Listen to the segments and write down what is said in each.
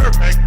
Perfect.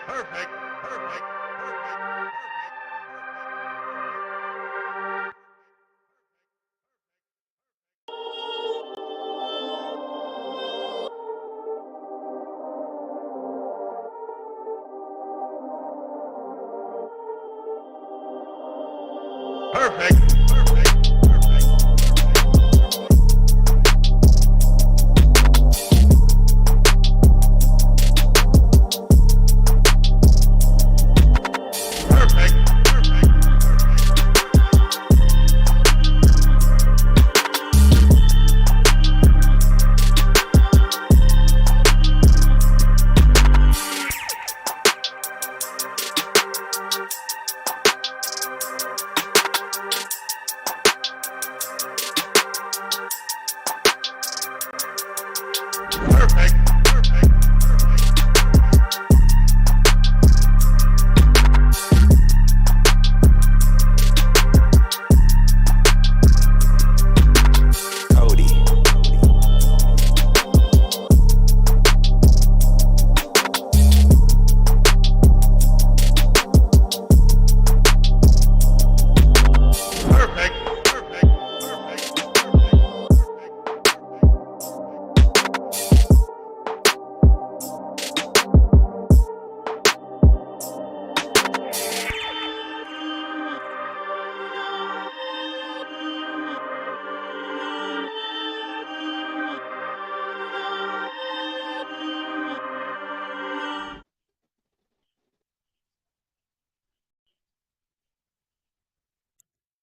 Perfect.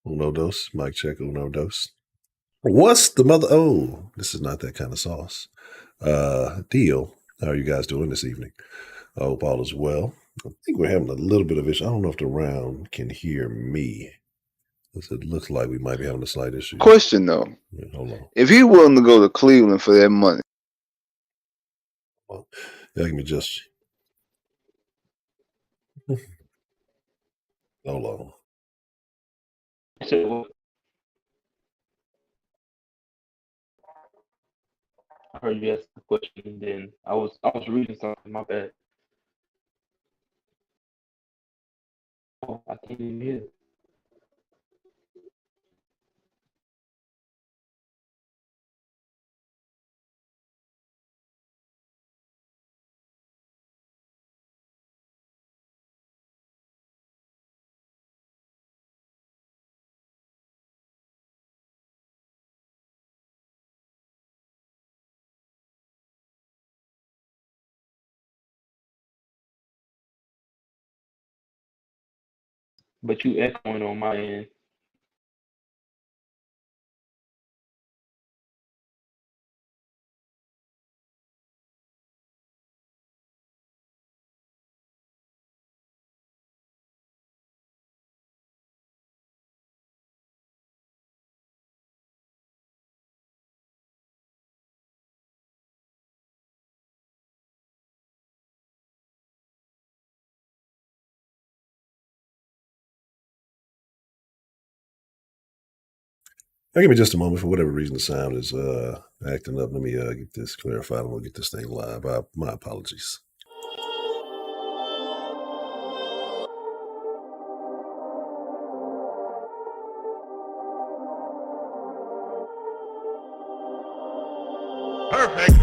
Uno dos, mic check, uno dos. What's the mother? Oh, this is not that kind of sauce. Deal. How are you guys doing this evening? I hope all is well. I think we're having a little bit of issue. I don't know if the round can hear me. It looks like we might be having a slight issue. Question though. Yeah, hold on. If you're willing to go to Cleveland for that money. Well, yeah, give me just. Hold on. So, I heard you ask the question, and then I was reading something. My bad. Oh, I can't even hear. But you echoing on my end. Now, give me just a moment. For whatever reason, the sound is acting up. Let me get this clarified and we'll get this thing live. My apologies. Perfect.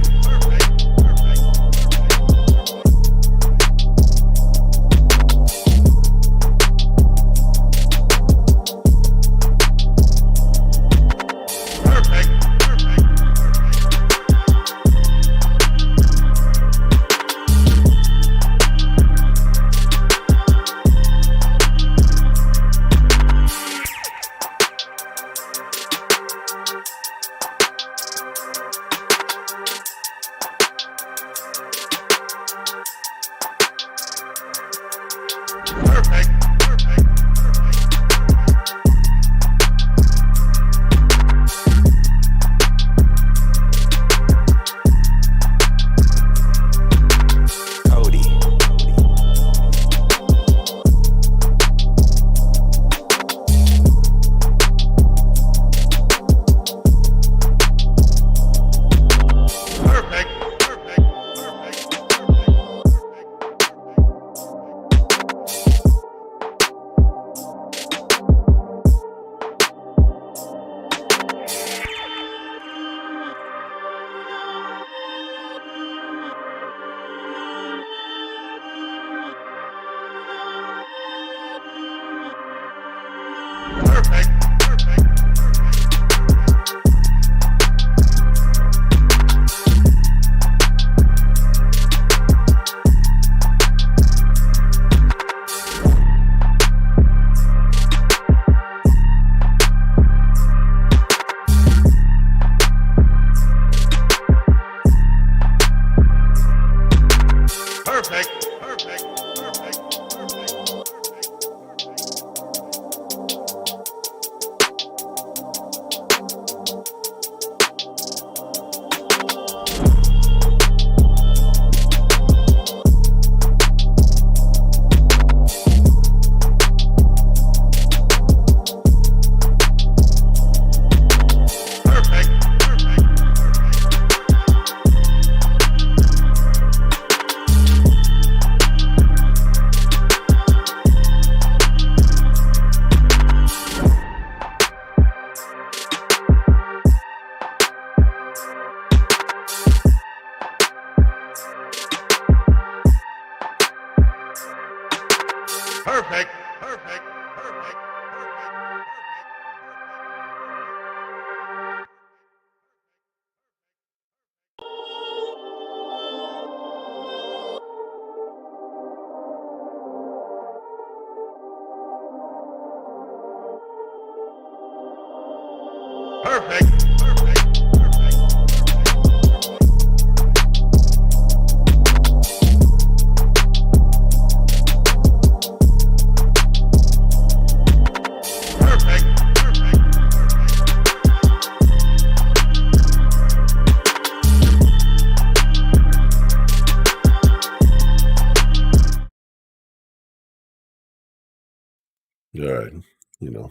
All right.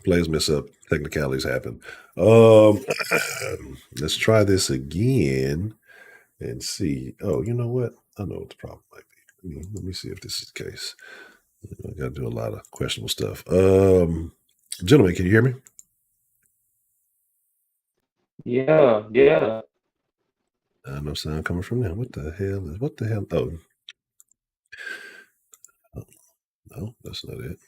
Players mess up. Technicalities happen. Let's try this again and see. Oh, you know what? I know what the problem might be. Let me see if this is the case. I got to do a lot of questionable stuff. Gentlemen, can you hear me? Yeah. No sound coming from there. What the hell? Oh, no, that's not it.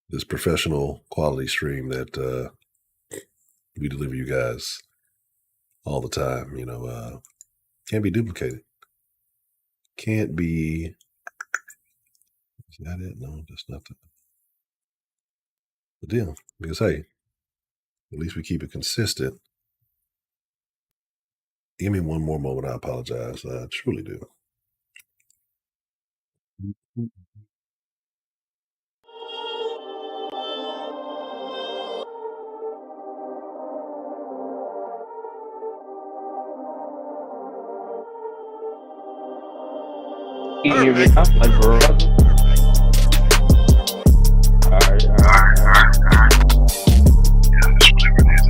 This professional quality stream that we deliver you guys all the time, can't be duplicated. Can't be. Is that it? No, that's not the deal. Because, hey, at least we keep it consistent. Give me one more moment. I apologize. I truly do. Can you hear me now? Like Verizon? Alright. Yeah, just whatever it is,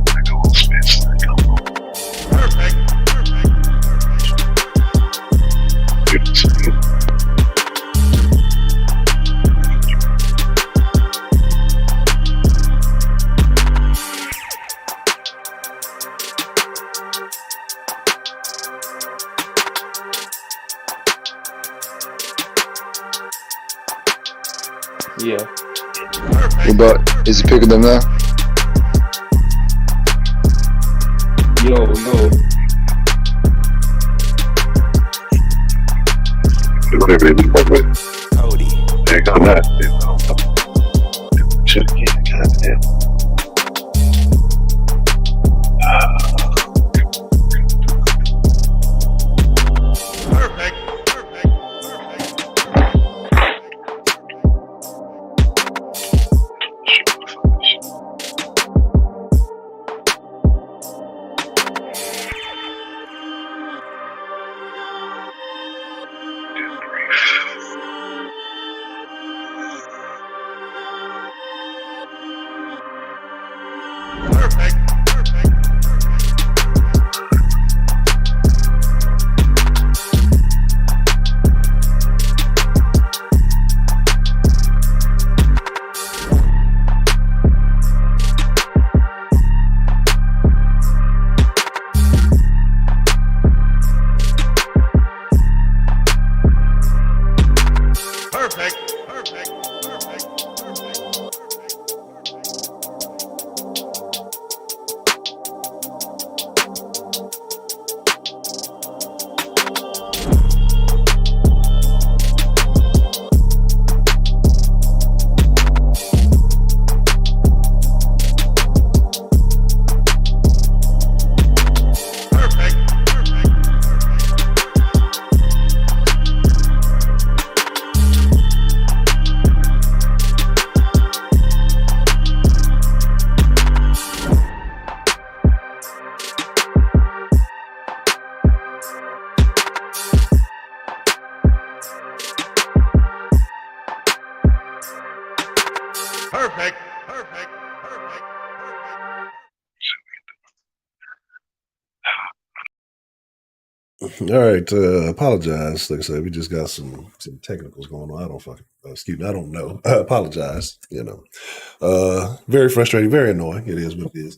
I go on Spence, I go on. Yeah. What about, is he picking them now? Yo. Whatever it is, but Cody. There go that. Shit again, goddamn. All right, apologize. Like I said, we just got some technicals going on. I don't fucking excuse me. I don't know. I apologize. Very frustrating, very annoying. It is what it is.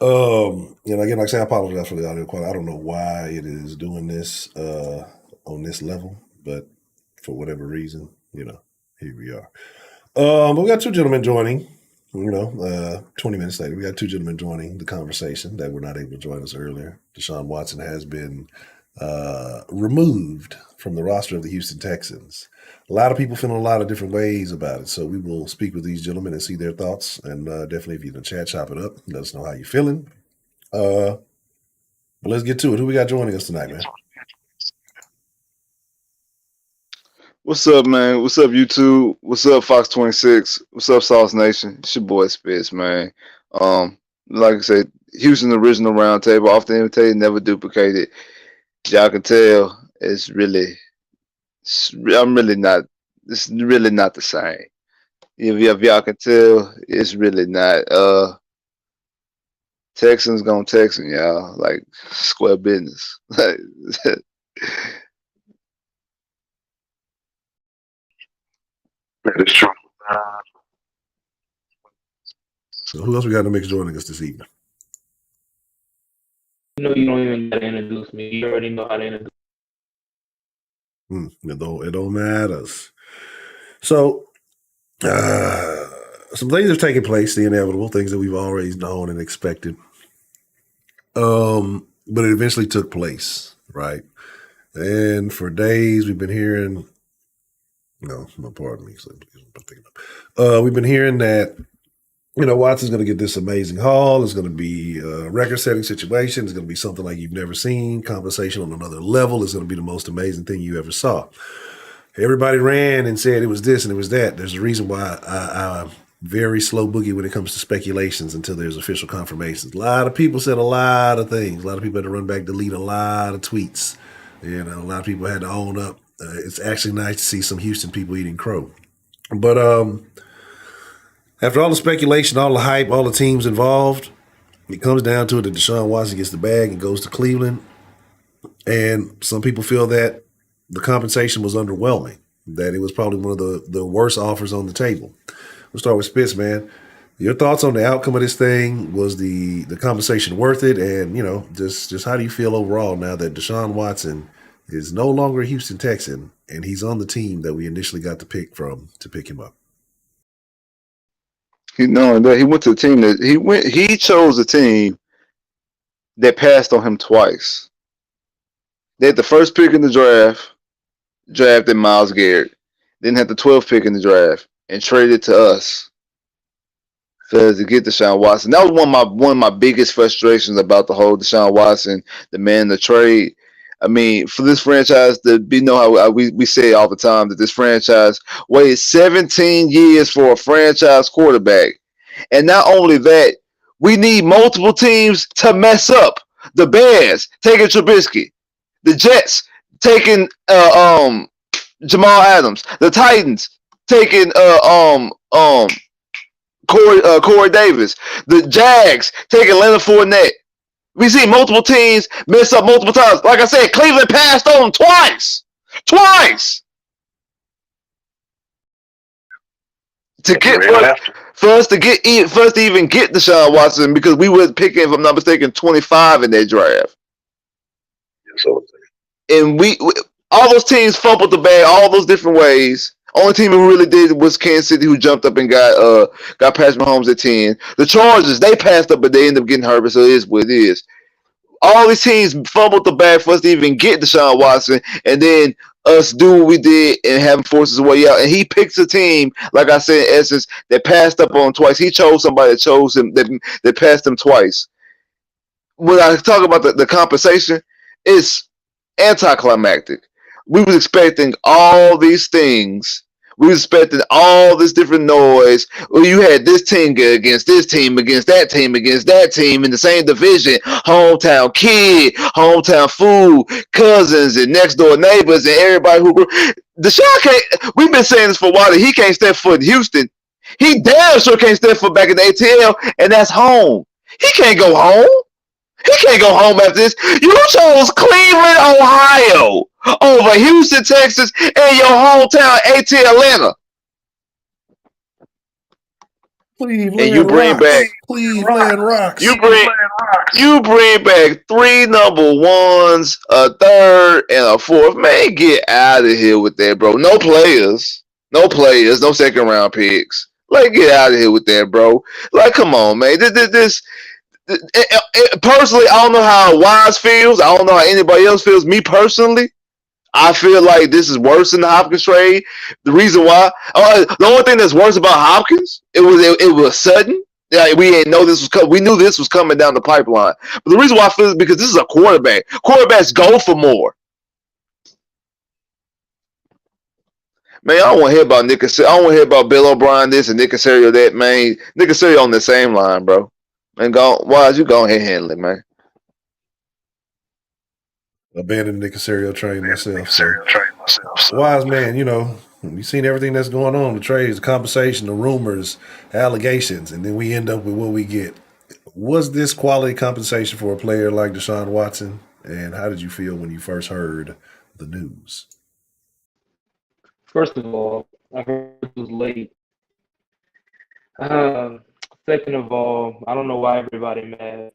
Again, like I say, I apologize for the audio quality. I don't know why it is doing this on this level, but for whatever reason, here we are. But we got two gentlemen joining. 20 minutes later, we got two gentlemen joining the conversation that were not able to join us earlier. Deshaun Watson has been removed from the roster of the Houston Texans. A lot of people feeling a lot of different ways about it. So we will speak with these gentlemen and see their thoughts. And definitely, if you can chat, chop it up. Let us know how you're feeling. But let's get to it. Who we got joining us tonight, man? What's up, man? What's up, YouTube? What's up, Fox 26? What's up, Sauce Nation? It's your boy Spitz, man. Like I said, Houston original Roundtable, often imitated, never duplicated. Y'all can tell it's really not the same. If y'all can tell, it's really not. Texans gonna Texan, y'all, like square business. That is true. So who else we got to mix joining us this evening? You don't even got to introduce me. You already know how to introduce me. It don't matters. So, some things have taken place, the inevitable things that we've always known and expected. But it eventually took place, right? And for days we've been hearing, pardon me. We've been hearing that, Watson's going to get this amazing haul. It's going to be a record-setting situation. It's going to be something like you've never seen. Compensation on another level. It's going to be the most amazing thing you ever saw. Everybody ran and said it was this and it was that. There's a reason why I'm very slow boogie when it comes to speculations until there's official confirmations. A lot of people said a lot of things. A lot of people had to run back, delete a lot of tweets. A lot of people had to own up. It's actually nice to see some Houston people eating crow. But after all the speculation, all the hype, all the teams involved, it comes down to it that Deshaun Watson gets the bag and goes to Cleveland. And some people feel that the compensation was underwhelming, that it was probably one of the worst offers on the table. We'll start with Spitz, man. Your thoughts on the outcome of this thing? Was the compensation worth it? And, just how do you feel overall now that Deshaun Watson is no longer a Houston Texan and he's on the team that we initially got to pick him up? He went to the team that he chose a team that passed on him twice. They had the first pick in the draft, drafted Myles Garrett, then had the 12th pick in the draft and traded to us to get Deshaun Watson. That was one of my biggest frustrations about the whole Deshaun Watson, the man, the trade. I mean, for this franchise to how we say all the time that this franchise waited 17 years for a franchise quarterback. And not only that, we need multiple teams to mess up. The Bears taking Trubisky, the Jets taking Jamal Adams, the Titans taking Corey Davis, the Jags taking Leonard Fournette. We see multiple teams mess up multiple times. Like I said, Cleveland passed on twice. For us to even get Deshaun Watson, because we were picking, if I'm not mistaken, 25 in that draft. And we all those teams fumbled the bag all those different ways. Only team who really did was Kansas City, who jumped up and got Patrick Mahomes at 10. The Chargers, they passed up, but they ended up getting Herbert, so it is what it is. All these teams fumbled the bag for us to even get Deshaun Watson, and then us do what we did and have him force his way out. And he picks a team, like I said, in essence, that passed up on him twice. He chose somebody that chose him, that passed him twice. When I talk about the compensation, it's anticlimactic. We was expecting all these things. We was expecting all this different noise. Well, you had this team against this team, against that team, against that team in the same division. Hometown kid, hometown food, cousins, and next door neighbors, and everybody who grew. Deshaun can't. We've been saying this for a while that he can't step foot in Houston. He damn sure can't step foot back in the ATL, and that's home. He can't go home. He can't go home after this. You chose Cleveland, Ohio, over Houston, Texas, and your hometown, AT Atlanta. Cleveland And you bring rocks. back Cleveland rocks. You bring back 3 number ones, a third, and a fourth. Man, get out of here with that, bro. No players, no second round picks. Like, get out of here with that, bro. Like, come on, man. This personally, I don't know how Wise feels. I don't know how anybody else feels. Me personally, I feel like this is worse than the Hopkins trade. The reason why, the only thing that's worse about Hopkins, it was sudden. Yeah, we didn't know this was. We knew this was coming down the pipeline. But the reason why I feel is because this is a quarterback. Quarterbacks go for more. Man, I don't want to hear about Nick. I don't want to hear about Bill O'Brien this and Nick Casario that. Man, Nick Casario on the same line, bro. And Wise, you go ahead and handle it, man. Abandoned the Casario train myself. So. Wise man, you've seen everything that's going on, the trades, the compensation, the rumors, allegations, and then we end up with what we get. Was this quality compensation for a player like Deshaun Watson? And how did you feel when you first heard the news? First of all, I heard it was late. Second of all, I don't know why everybody mad.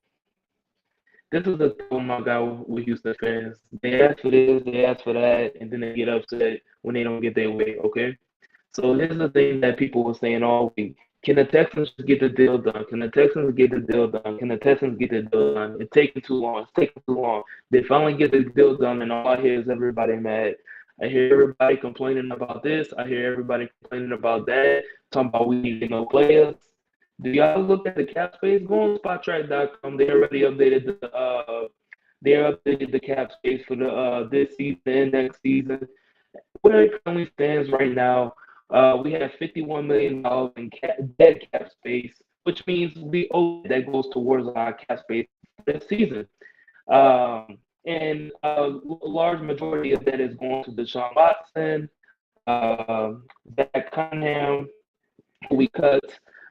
This is the problem I got with Houston fans. They ask for this, they ask for that, and then they get upset when they don't get their way, okay? So here's the thing that people were saying all week. Can the Texans get the deal done? Can the Texans get the deal done? Can the Texans get the deal done? It's taking too long. It's taking too long. They finally get the deal done, and all I hear is everybody mad. I hear everybody complaining about this. I hear everybody complaining about that, talking about we need no players. Do y'all look at the cap space? Go on SpotTrack.com. They already updated the cap space for the this season and next season. Where it currently stands right now, we have $51 million in dead cap space, which means we owe that goes towards our cap space this season. And a large majority of that is going to Deshaun Watson, Zach Cunningham, who we cut.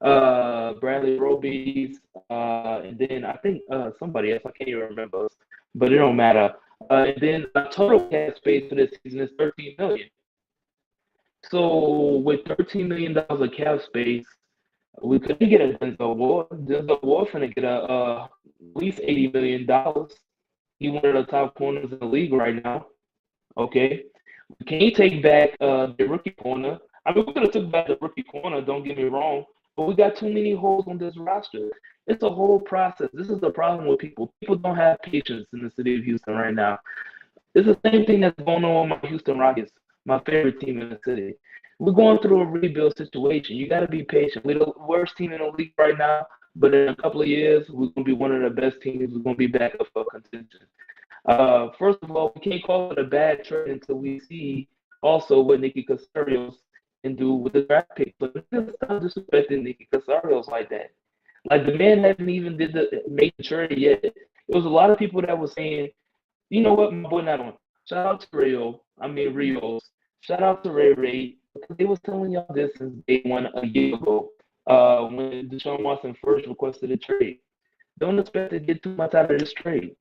Bradley Robies, and then I think somebody else, I can't even remember, but it don't matter. And then the total cap space for this season is $13 million. So with $13 million of cap space, we couldn't get a Denzel Ward. Denzel Ward finna get at least $80 million. He's one of the top corners in the league right now. Okay, we can't take back the rookie corner. I mean, we could have took back the rookie corner. Don't get me wrong. But we got too many holes on this roster. It's a whole process. This is the problem with people. People don't have patience in the city of Houston right now. It's the same thing that's going on with my Houston Rockets, my favorite team in the city. We're going through a rebuild situation. You got to be patient. We're the worst team in the league right now, but in a couple of years, we're going to be one of the best teams. We're going to be back up for contention. First of all, we can't call it a bad trade until we see also what Nicky Casario and do with the draft pick. But stop disrespecting Nicky Casario like that. Like, the man haven't even made the trade yet. It was a lot of people that were saying, you know what, my boy not on. Shout out to Rios. Shout out to Ray. Because they was telling y'all this since day one a year ago, when Deshaun Watson first requested a trade. Don't expect to get too much out of this trade.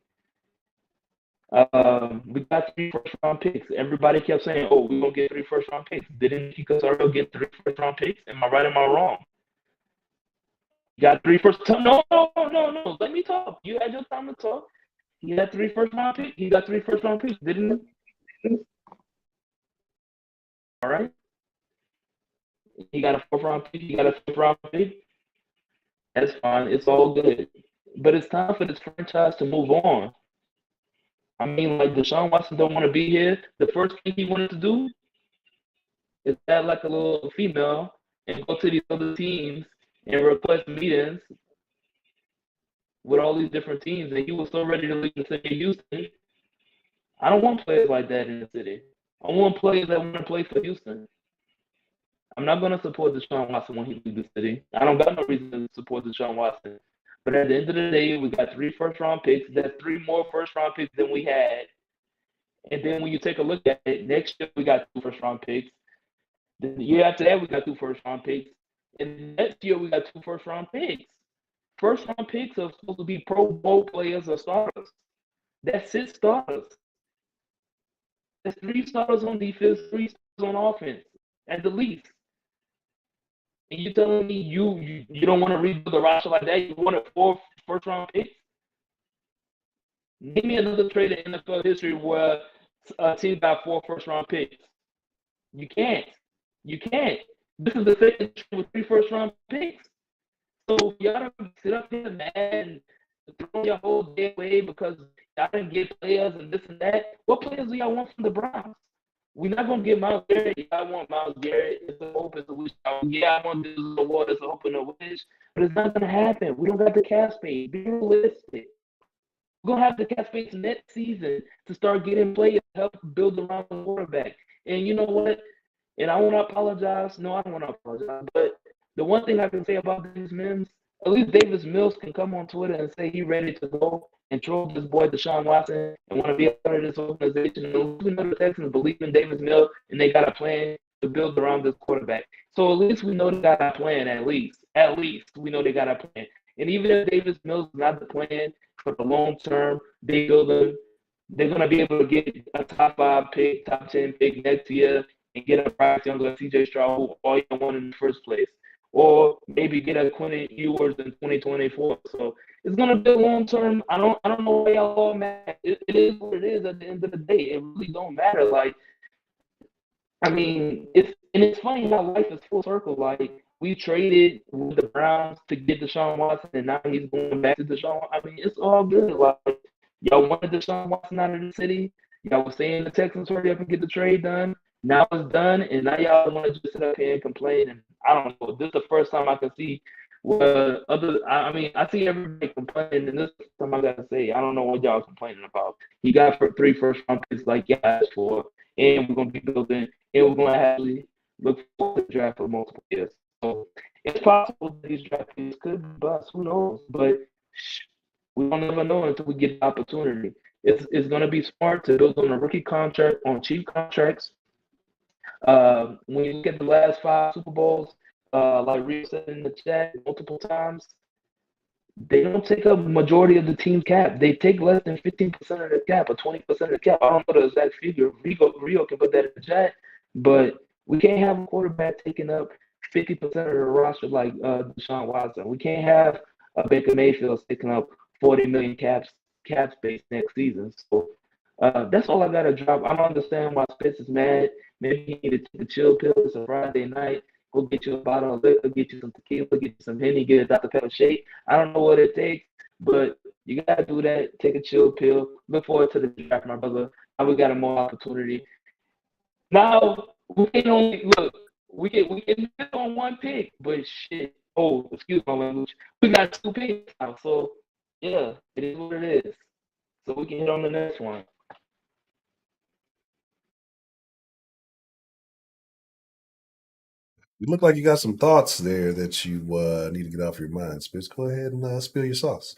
We got 3 first-round picks. Everybody kept saying, "Oh, we're gonna get 3 first-round picks." Didn't Casario get 3 first-round picks? Am I right? Am I wrong? Got 3 first. No. Let me talk. You had your time to talk. He had 3 first-round picks. He got 3 first-round picks, didn't he? All right. He got a 4th-round pick. He got a 5th-round pick. That's fine. It's all good. But it's time for this franchise to move on. I mean, like, Deshaun Watson don't want to be here. The first thing he wanted to do is act like a little female and go to these other teams and request meetings with all these different teams. And he was so ready to leave the city of Houston. I don't want players like that in the city. I want players that want to play for Houston. I'm not going to support Deshaun Watson when he leaves the city. I don't got no reason to support Deshaun Watson. But at the end of the day, we got 3 first-round picks. That's 3 more first-round picks than we had. And then when you take a look at it, next year we got 2 first-round picks. The year after that, we got 2 first-round picks. And next year we got 2 first-round picks. First-round picks are supposed to be Pro Bowl players or starters. That's 6 starters. That's 3 starters on defense, 3 starters on offense, at the least. And you're telling me you don't want to rebuild the roster like that? You wanted 4 first-round picks? Name me another trade in NFL history where a team got 4 first-round picks. You can't. You can't. This is the second trade with 3 first-round picks. So y'all don't sit up here mad and throw your whole day away because y'all didn't get players and this and that. What players do y'all want from the Browns? We're not gonna get Myles Garrett. Y'all want Myles Garrett. It's a hope, it's a wish. Yeah, I want this award. It's a hope and a wish, but it's not gonna happen. We don't got the cap space. Be realistic. We're gonna have the cap space next season to start getting players to help build around the quarterback. And you know what? And I want to apologize. No, I don't want to apologize. But the one thing I can say about Davis Mills, at least Davis Mills can come on Twitter and say he's ready to go and troll this boy Deshaun Watson and want to be a part of this organization. And we know the Texans believe in Davis Mills and they got a plan to build around this quarterback. So at least we know they got a plan. At least we know they got a plan. And even if Davis Mills is not the plan for the long term, they're gonna be able to get a top 5 pick, top 10 pick next year and get a Bryce Young or CJ Stroud who all you want in the first place. Or maybe get a Quentin Ewers in 2024. So it's gonna be a long term. I don't know why y'all all mad. It is what it is at the end of the day. It really don't matter. Like, I mean, it's funny how life is full circle. Like, we traded with the Browns to get Deshaun Watson, and now he's going back to Deshaun. I mean, it's all good. Like, y'all wanted Deshaun Watson out of the city. Y'all were saying the Texans hurry up and get the trade done. Now it's done, and now y'all want to just sit up here and complain. And I don't know. This is the first time I can see where I see everybody complaining, and this is the time I gotta say, I don't know what y'all complaining about. You got 3 first-round picks like you asked for, and we're gonna be building, and we're gonna actually look forward to the draft for multiple years. So it's possible that these draft picks could be bust. Who knows? But we don't never know until we get the opportunity. It's gonna be smart to build on a rookie contract, on cheap contracts. When you look at the last 5 Super Bowls, like Rio said in the chat multiple times, they don't take up majority of the team cap. They take less than 15% of the cap or 20% of the cap. I don't know the exact figure. Rio can put that in the chat, but we can't have a quarterback taking up 50% of the roster like Deshaun Watson. We can't have a Baker Mayfield taking up 40 million cap space next season. So that's all I got to drop. I don't understand why Spence is mad. Maybe you need to take a chill pill. It's a Friday night. Go get you a bottle of liquor, get you some tequila, get you some Henny, get a Dr. Pepper shake. I don't know what it takes, but you got to do that. Take a chill pill. Look forward to the draft, my brother. Now we got a more opportunity. Now, we can only look. We can hit on 1 pick, but shit. Oh, excuse my language. We got 2 picks now. So, yeah, it is what it is. So we can hit on the next one. You look like you got some thoughts there that you need to get off your mind. Spitz, go ahead and spill your sauce.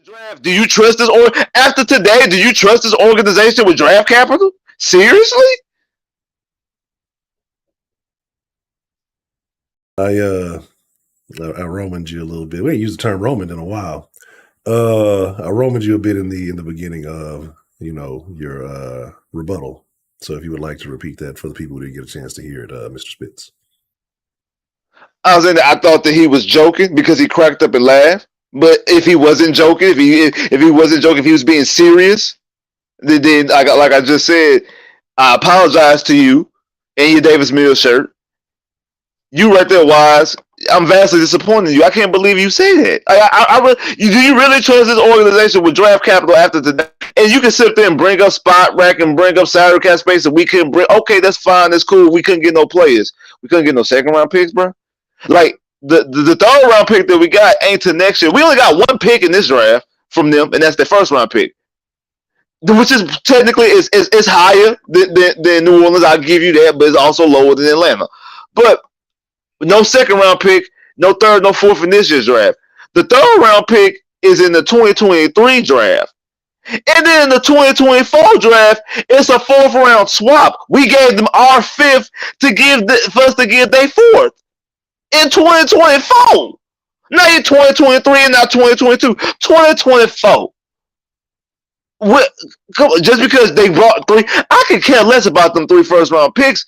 Draft. Do you trust this or after today? Do you trust this organization with draft capital? Seriously? I Romaned you a little bit. We ain't used the term Roman in a while. I Romaned you a bit in the beginning of your rebuttal. So if you would like to repeat that for the people who didn't get a chance to hear it, Mr. Spitz. I thought that he was joking because he cracked up and laughed. But if he wasn't joking, if he wasn't joking, if he was being serious, Then like I just said, I apologize to you in your Davis Mills shirt. You right there, Wise. I'm vastly disappointed in you. I can't believe you say that. Do you really trust this organization with draft capital after today? And you can sit there and bring up spot rack and bring up salary cap space that we couldn't bring. Okay, that's fine. That's cool. We couldn't get no players. We couldn't get no second round picks, bro. Like the third round pick that we got ain't to next year. We only got one pick in this draft from them, and that's their first round pick, which is technically is higher than New Orleans. I'll give you that, but it's also lower than Atlanta. But no second round pick, no third, no fourth in this year's draft. The third round pick is in the 2023 draft. And then in the 2024 draft, it's a fourth round swap. We gave them our fifth for us to give their fourth in 2024. Not in 2023 and not 2022. 2024. Just because they brought three, I could care less about them 3 first round picks.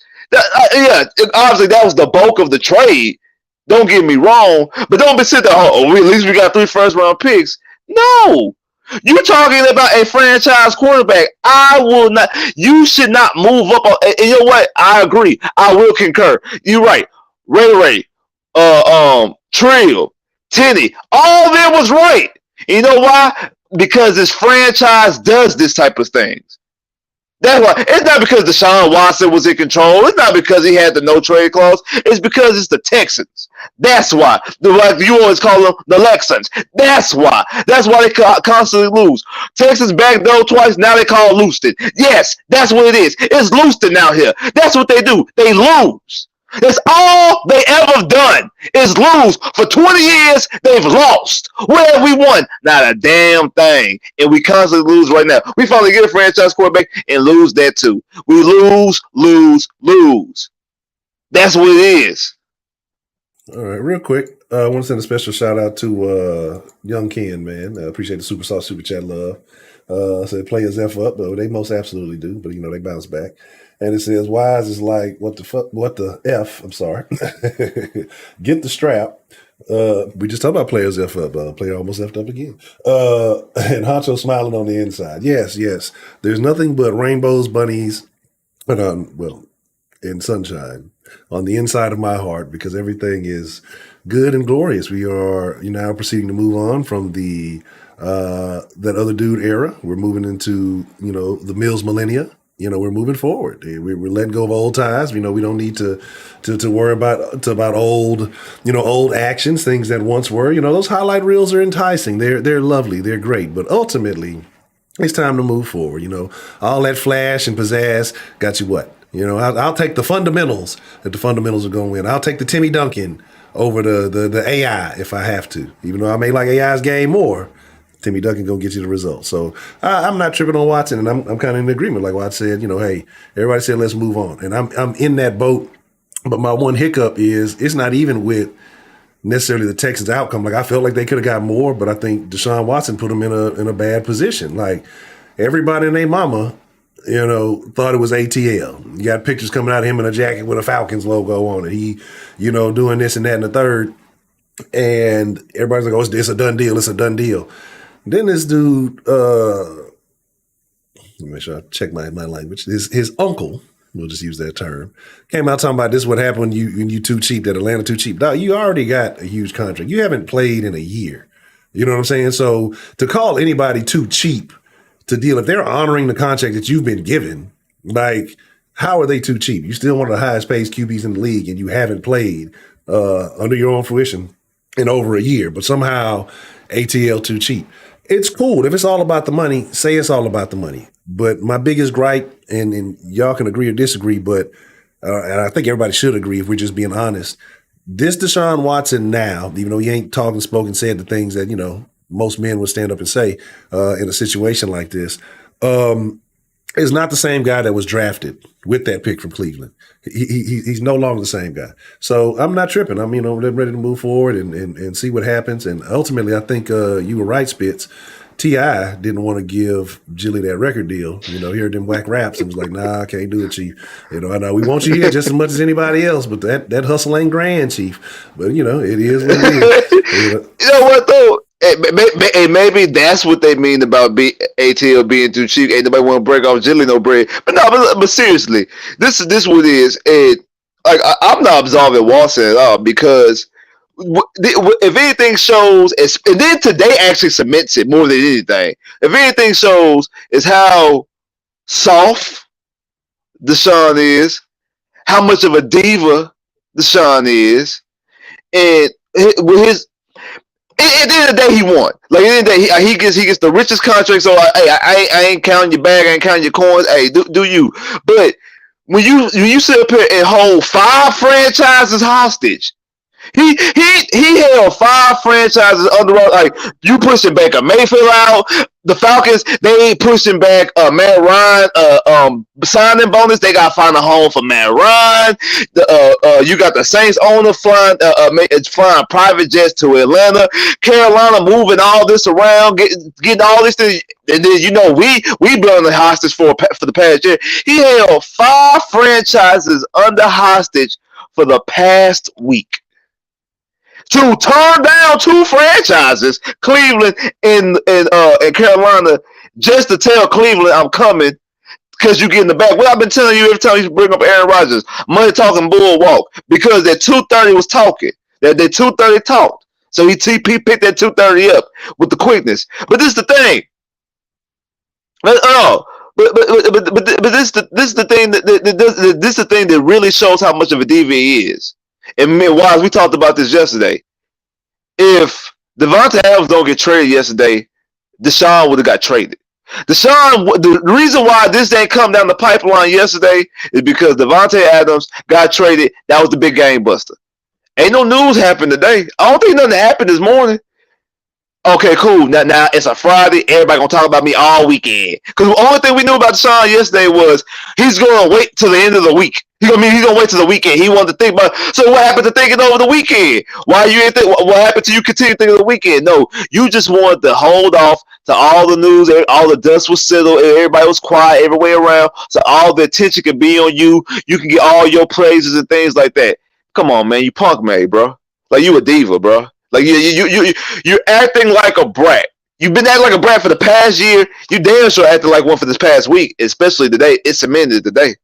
Obviously that was the bulk of the trade. Don't get me wrong, but don't be sitting there. At least we got 3 first round picks. No, you're talking about a franchise quarterback. I will not. You should not move up. And you know what? I agree. I will concur. You're right. Ray, Trill, Tenny, all of them was right. You know why? Because this franchise does this type of things. That's why. It's not because Deshaun Watson was in control. It's not because he had the no trade clause. It's because it's the Texans. That's why. Like you always call them the Lexans. That's why. That's why they constantly lose. Texans backdoor twice. Now they call Leuston. Yes, that's what it is. It's Leuston out here. That's what they do. They lose. That's all they ever done is lose. For 20 years, they've lost. Where have we won? Not a damn thing. And we constantly lose right now. We finally get a franchise quarterback and lose that too. We lose. That's what it is. All right, real quick. I want to send a special shout out to Young Ken, man. I appreciate the super sauce, super chat love. Said players F up, but they most absolutely do. But they bounce back. And it says, Wise is like, what the F? I'm sorry. Get the strap. We just talked about players F up. Player almost F'd up again. And Honcho smiling on the inside. Yes. There's nothing but rainbows, bunnies, and sunshine on the inside of my heart because everything is good and glorious. We are now proceeding to move on from the that other dude era. We're moving into, the Mills millennia. We're moving forward. We're letting go of old ties. We don't need to worry about old, old actions, things that once were. Those highlight reels are enticing. They're lovely. They're great. But ultimately, it's time to move forward. All that flash and pizzazz got you what? I'll take the fundamentals that the fundamentals are going to win. I'll take the Timmy Duncan over the AI if I have to. Even though I may like AI's game more, Timmy Duncan gonna get you the results. So I'm not tripping on Watson, and I'm kind of in agreement. Like Watson said, hey, everybody said let's move on, and I'm in that boat. But my one hiccup is it's not even with necessarily the Texans' outcome. Like I felt like they could have got more, but I think Deshaun Watson put them in a bad position. Like everybody and their mama, thought it was ATL. You got pictures coming out of him in a jacket with a Falcons logo on it. He, doing this and that and the third, and everybody's like, oh, it's a done deal. It's a done deal. Then this dude, let me make sure I check my language. His uncle, we'll just use that term, came out talking about this is what happened when you too cheap, that Atlanta too cheap. Dog, you already got a huge contract. You haven't played in a year. You know what I'm saying? So to call anybody too cheap to deal, if they're honoring the contract that you've been given, like how are they too cheap? You still one of the highest paid QBs in the league and you haven't played under your own fruition in over a year, but somehow ATL too cheap. It's cool. If it's all about the money, say it's all about the money. But my biggest gripe, and y'all can agree or disagree, but and I think everybody should agree if we're just being honest, this Deshaun Watson now, even though he ain't talking, spoken, said the things that, most men would stand up and say in a situation like this, is not the same guy that was drafted with that pick from Cleveland. He's no longer the same guy. So I'm not tripping. I'm, ready to move forward and see what happens. And ultimately, I think you were right, Spitz. T.I. didn't want to give Jilly that record deal. Heard them whack raps and was like, nah, I can't do it, Chief. I know we want you here just as much as anybody else, but that hustle ain't grand, Chief. But, it is what it is. You know what, though? maybe that's what they mean about ATL being too cheap. Ain't nobody want to break off Jilly no bread. But no, but seriously, this what it is. And like I'm not absolving Watson at all because if anything shows, and then today actually cements it more than anything. If anything shows, is how soft Deshaun is, how much of a diva Deshaun is, and with his. At the end of the day, he won. Like at the end of the day, he gets the richest contract. So I ain't counting your bag, I ain't counting your coins. Hey, do you? But when you sit up here and hold 5 franchises hostage. He held 5 franchises under, like, you pushing back a Mayfield out. The Falcons, they ain't pushing back Matt Ryan signing bonus. They got to find a home for Matt Ryan. You got the Saints owner flying private jets to Atlanta. Carolina moving all this around, getting all this thing. And then we been on the hostage for the past year. He held 5 franchises under hostage for the past week. To turn down 2 franchises, Cleveland and Carolina, just to tell Cleveland I'm coming because you get in the back. What I've been telling you every time you bring up Aaron Rodgers, money talking, bull walk, because that 230 was talking. That 230 talked. So he picked that 230 up with the quickness. But this is the thing. But this is the thing this is the thing that really shows how much of a diva he is. And Wise, we talked about this yesterday. If Devontae Adams don't get traded yesterday, Deshaun would have got traded. The reason why this didn't come down the pipeline yesterday is because Devontae Adams got traded. That was the big game buster. Ain't no news happened today. I don't think nothing happened this morning. Okay, cool. Now it's a Friday. Everybody gonna talk about me all weekend. Because the only thing we knew about Deshaun yesterday was he's gonna wait till the end of the week. He's gonna wait till the weekend. He wanted to think about. So what happened to thinking over the weekend? Why you ain't think? What happened to you continue thinking of the weekend? No, you just wanted to hold off to all the news. All the dust was settled. Everybody was quiet everywhere around, so all the attention could be on you. You can get all your praises and things like that. Come on, man, you punk made, bro. Like you a diva, bro. Like you're acting like a brat. You've been acting like a brat for the past year. You damn sure acting like one for this past week, especially today. It's cemented today.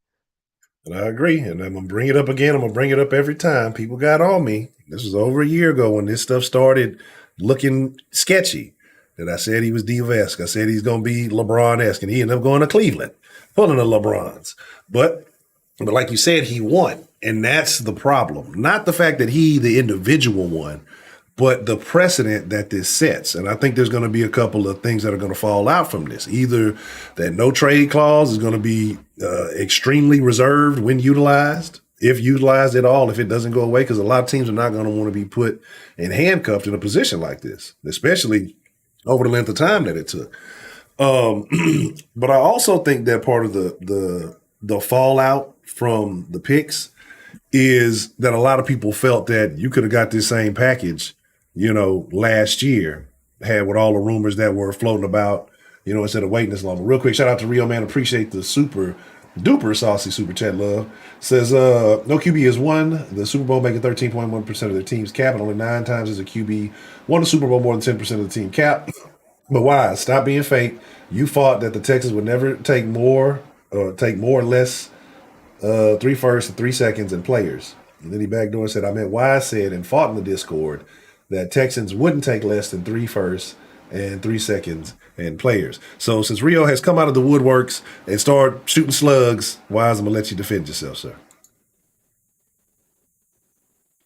And I agree. And I'm going to bring it up again. I'm going to bring it up every time. People got on me. This was over a year ago when this stuff started looking sketchy. That I said he was diva-esque. I said he's going to be LeBron-esque. And he ended up going to Cleveland, pulling the LeBrons. But like you said, he won. And that's the problem. Not the fact that he, the individual, won, but the precedent that this sets. And I think there's going to be a couple of things that are going to fall out from this. Either that no trade clause is going to be extremely reserved when utilized, if utilized at all, if it doesn't go away, because a lot of teams are not going to want to be put in handcuffed in a position like this, especially over the length of time that it took. But I also think that part of the fallout from the picks is that a lot of people felt that you could have got this same package, last year, had with all the rumors that were floating about, instead of waiting this long. But real quick, shout out to Rio, man. Appreciate the super duper saucy super chat love. Says, no QB has won the Super Bowl, making 13.1% of their team's cap, and only 9 times has a QB won the Super Bowl more than 10% of the team cap. But why? Stop being fake. You thought that the Texans would never take more or less 3 firsts and 3 seconds and players. And then he backdoor and said, I meant Wise said and fought in the Discord that Texans wouldn't take less than 3 firsts and 3 seconds and players. So since Rio has come out of the woodworks and started shooting slugs, Wise, I'm going to let you defend yourself, sir.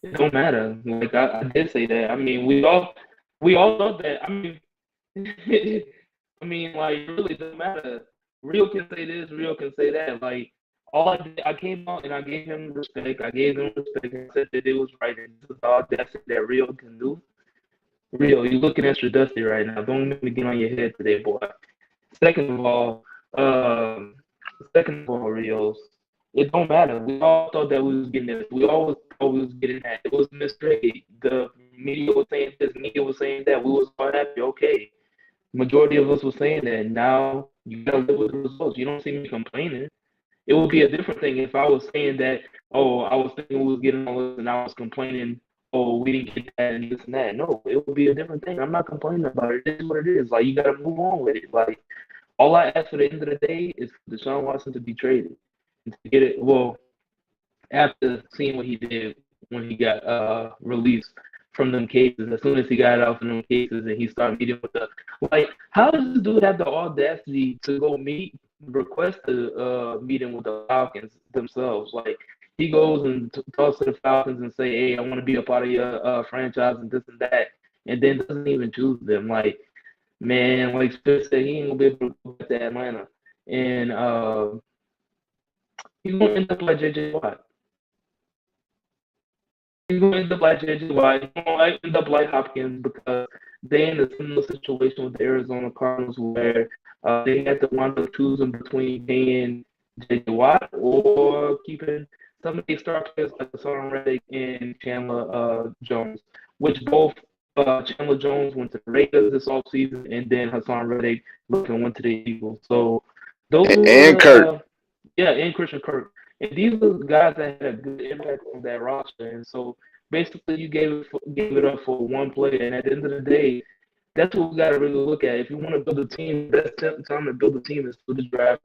It don't matter. Like I did say that. I mean, we all thought that. I mean, like it really doesn't matter. Rio can say this, Rio can say that. Like all I did, I came out and I gave him respect. I gave him respect and said that it was right. And this is all that Rio can do. Rio, you're looking extra dusty right now. Don't let me get on your head today, boy. Second of all, Rios, it don't matter. We all thought that we was getting this. We always thought we was getting that. It was a mistake. The media was saying this, media was saying that. We was all happy. Okay. Majority of us was saying that. Now you gotta live with the results. You don't see me complaining. It would be a different thing if I was saying that, oh, I was thinking we was getting all this and I was complaining oh, we didn't get that and this and that. No, it would be a different thing. I'm not complaining about it. It is what it is. Like, you got to move on with it. Like, all I ask for the end of the day is for Deshaun Watson to be traded and to get it. Well, after seeing what he did when he got released from them cases, as soon as he got out from them cases and he started meeting with the, like, how does this dude have the audacity to go request a meeting with the Falcons themselves? Like, he goes and talks to the Falcons and say, hey, I want to be a part of your franchise and this and that, and then doesn't even choose them. Like, man, like Spence said, he ain't gonna be able to go back to Atlanta, and he's gonna end up like JJ Watt. He's gonna end up like JJ Watt. He's gonna end up like Hopkins because they in a similar situation with the Arizona Cardinals where they had to wind up choosing between paying JJ Watt or keeping some of these star players like Hassan Reddick and Chandler Jones, which both Chandler Jones went to the Raiders this offseason, and then Hassan Reddick went to the Eagles. So those and Kirk. and Christian Kirk. And these are the guys that had a good impact on that roster. And so basically you gave it up for one player. And at the end of the day, that's what we got to really look at. If you want to build a team, the best time to build a team is through the draft,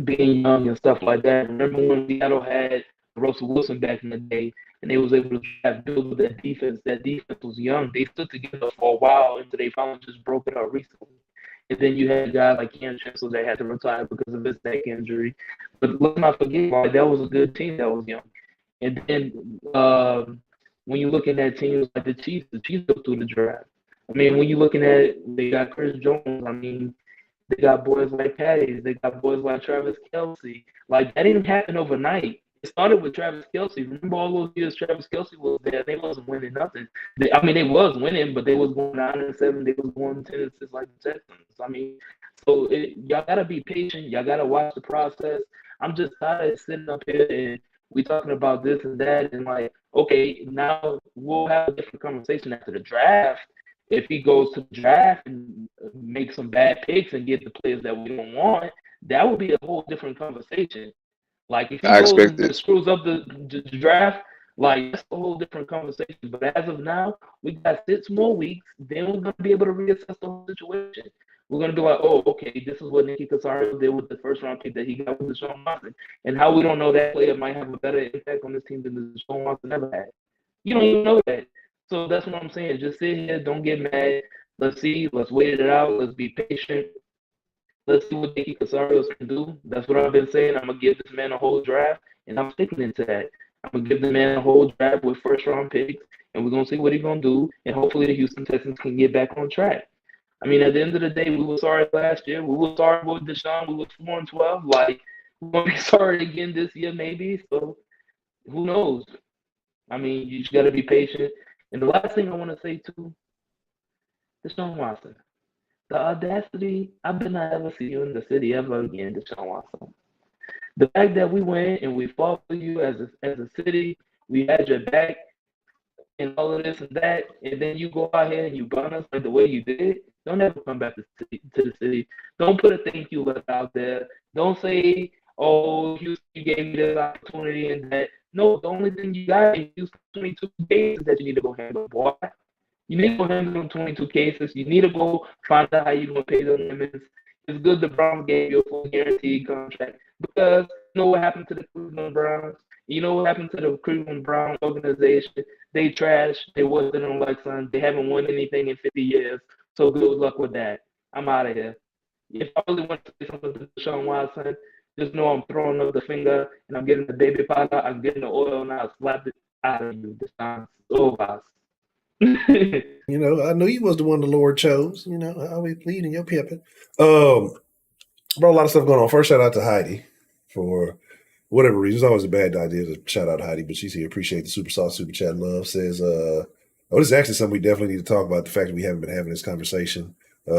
being young and stuff like that. Remember when Seattle had Russell Wilson back in the day, and they was able to build that defense. That defense was young. They stood together for a while until they finally just broke it up recently. And then you had a guy like Cam Chancellor that had to retire because of his neck injury. But let's not forget, like, that was a good team that was young. And then when you're looking at teams like the Chiefs go through the draft. I mean, when you're looking at, they got Chris Jones. I mean, they got boys like Patty. They got boys like Travis Kelce. Like, that didn't happen overnight. It started with Travis Kelce. Remember all those years Travis Kelce was there? They wasn't winning nothing. They was winning, but they was going 9-7. They was going 10-6 like the Texans. I mean, so y'all gotta be patient. Y'all gotta watch the process. I'm just tired of sitting up here and we talking about this and that, and like, okay, now we'll have a different conversation after the draft. If he goes to the draft and make some bad picks and get the players that we don't want, that would be a whole different conversation. Like, if he goes and screws up the draft, like, that's a whole different conversation. But as of now, we got 6 more weeks. Then we're going to be able to reassess the whole situation. We're going to be like, oh, okay, this is what Nicky Casario did with the first-round pick that he got with Deshaun Watson. And how we don't know that player might have a better impact on this team than Deshaun Watson ever had. You don't even know that. So that's what I'm saying. Just sit here. Don't get mad. Let's see. Let's wait it out. Let's be patient. Let's see what Nicky Casario can do. That's what I've been saying. I'm going to give this man a whole draft, and I'm sticking into that. I'm going to give the man a whole draft with first-round picks, and we're going to see what he's going to do, and hopefully the Houston Texans can get back on track. I mean, at the end of the day, we were sorry last year. We were sorry with Deshaun. We were 4-12. Like, we're going to be sorry again this year maybe, so who knows? I mean, you just got to be patient. And the last thing I want to say, too, Deshaun Watson. The audacity, I better not ever see you in the city ever again, Deshaun Watson. The fact that we went and we fought for you as a city, we had your back and all of this and that, and then you go out here and you burn us like the way you did, don't ever come back to the city. Don't put a thank you letter out there. Don't say, oh, Houston, you gave me this opportunity and that. No, the only thing you got is Houston 22 days that you need to go handle, boy. You need to go handle them 22 cases. You need to go find out how you're going to pay the limits. It's good the Browns gave you a full guaranteed contract because you know what happened to the Cleveland Browns? You know what happened to the Cleveland Browns organization? They trashed. They wasn't on like son. They haven't won anything in 50 years. So good luck with that. I'm out of here. If I really want to say something to Deshaun Watson, just know I'm throwing up the finger and I'm getting the baby powder. I'm getting the oil and I'll slap it out of you. This time it's over. You know, I knew you was the one the Lord chose. You know, I always bleeding your pimping. Brought a lot of stuff going on. First, shout out to Heidi for whatever reason. It's always a bad idea to shout out Heidi, but she's here. Appreciate the super sauce, super chat love. Says, oh, this is actually something we definitely need to talk about. The fact that we haven't been having this conversation. You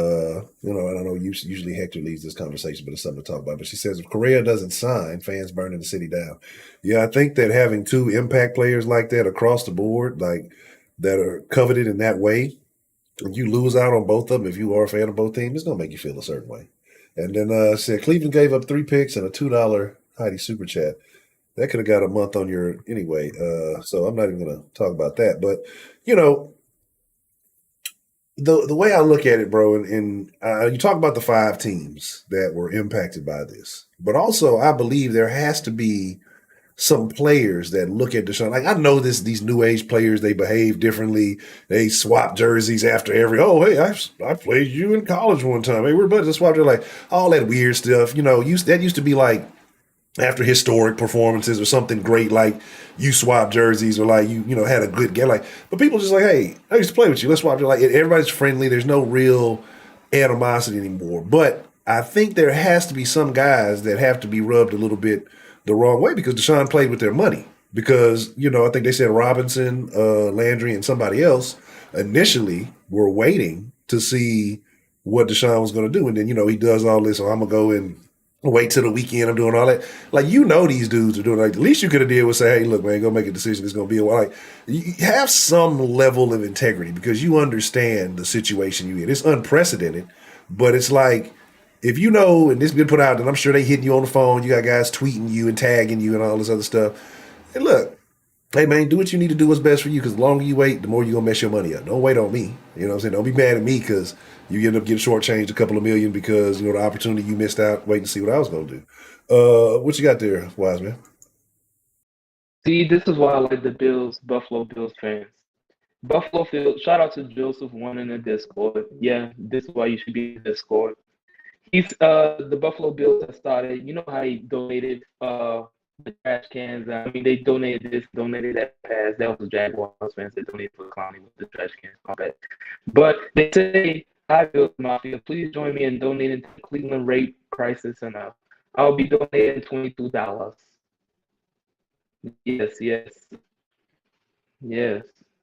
know, and I know usually Hector leads this conversation, but it's something to talk about. But she says, if Correa doesn't sign, fans burning the city down. Yeah, I think that having 2 impact players like that across the board, like that are coveted in that way, and you lose out on both of them, if you are a fan of both teams, it's going to make you feel a certain way. And then said Cleveland gave up 3 picks and a $2 Heidi super chat. That could have got a month on your anyway. So I'm not even going to talk about that. But the way I look at it, bro, and you talk about the 5 teams that were impacted by this, but also I believe there has to be some players that look at Deshaun. Like I know these new age players, they behave differently. They swap jerseys after every. Oh, hey, I played you in college one time. Hey, we're buddies. Swap. They're like all that weird stuff. That used to be like after historic performances or something great, like you swap jerseys or like you had a good game. Like, but people just like, hey, I used to play with you. Let's swap. Like everybody's friendly. There's no real animosity anymore. But I think there has to be some guys that have to be rubbed a little bit the wrong way because Deshaun played with their money. Because I think they said Robinson, Landry, and somebody else initially were waiting to see what Deshaun was going to do, and then he does all this. So I'm gonna go and wait till the weekend. I'm doing all that. Like, these dudes are doing. Like, the least you could have did was say, hey, look, man, go make a decision. It's going to be a while. Like, you have some level of integrity because you understand the situation you're in. It's unprecedented, but it's like, if and this been put out, then I'm sure they hitting you on the phone. You got guys tweeting you and tagging you and all this other stuff. Hey, look, hey, man, do what you need to do what's best for you because the longer you wait, the more you're going to mess your money up. Don't wait on me. You know what I'm saying? Don't be mad at me because you end up getting shortchanged a couple of million because, the opportunity you missed out waiting to see what I was going to do. What you got there, Wise Man? See, this is why I like the Buffalo Bills fans. Buffalo Field, shout out to Joseph One in the Discord. Yeah, this is why you should be in the Discord. He's the Buffalo Bills have started. You know how he donated the trash cans. I mean, they donated this, donated that pass. That was Jaguars fans that donated for Clowney with the trash cans. My bad. But they say, hi, Bills Mafia. Please join me in donating to the Cleveland Rape Crisis Center. I'll be donating $22. Yes.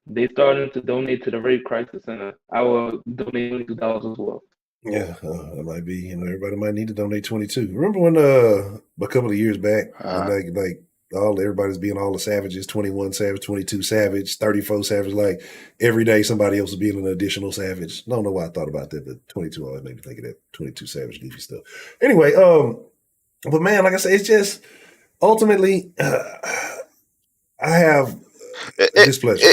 They started to donate to the Rape Crisis Center. I will donate $22 as well. Yeah, that might be. Everybody might need to donate 22. Remember when a couple of years back, like everybody's being all the savages, 21 savage, 22 savage, 34 savage. Like every day, somebody else was being an additional savage. I don't know why I thought about that, but 22 always made me think of that 22 savage goofy stuff. Anyway, but man, like I said, it's just ultimately, I have displeasure.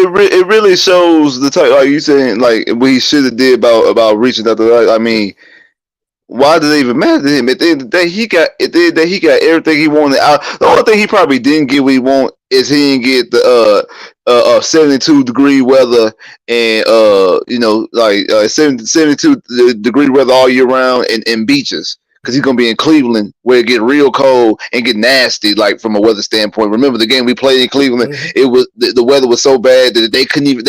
It really shows the type. Are you saying like what he should have did about reaching out to? I mean, why did it even matter to him? At the end of the day, he got everything he wanted. The only thing he probably didn't get what he want is he didn't get the 72-degree weather and 72-degree weather all year round and beaches. Because he's gonna be in Cleveland, where it get real cold and get nasty, like from a weather standpoint. Remember the game we played in Cleveland? It was the weather was so bad that they couldn't even.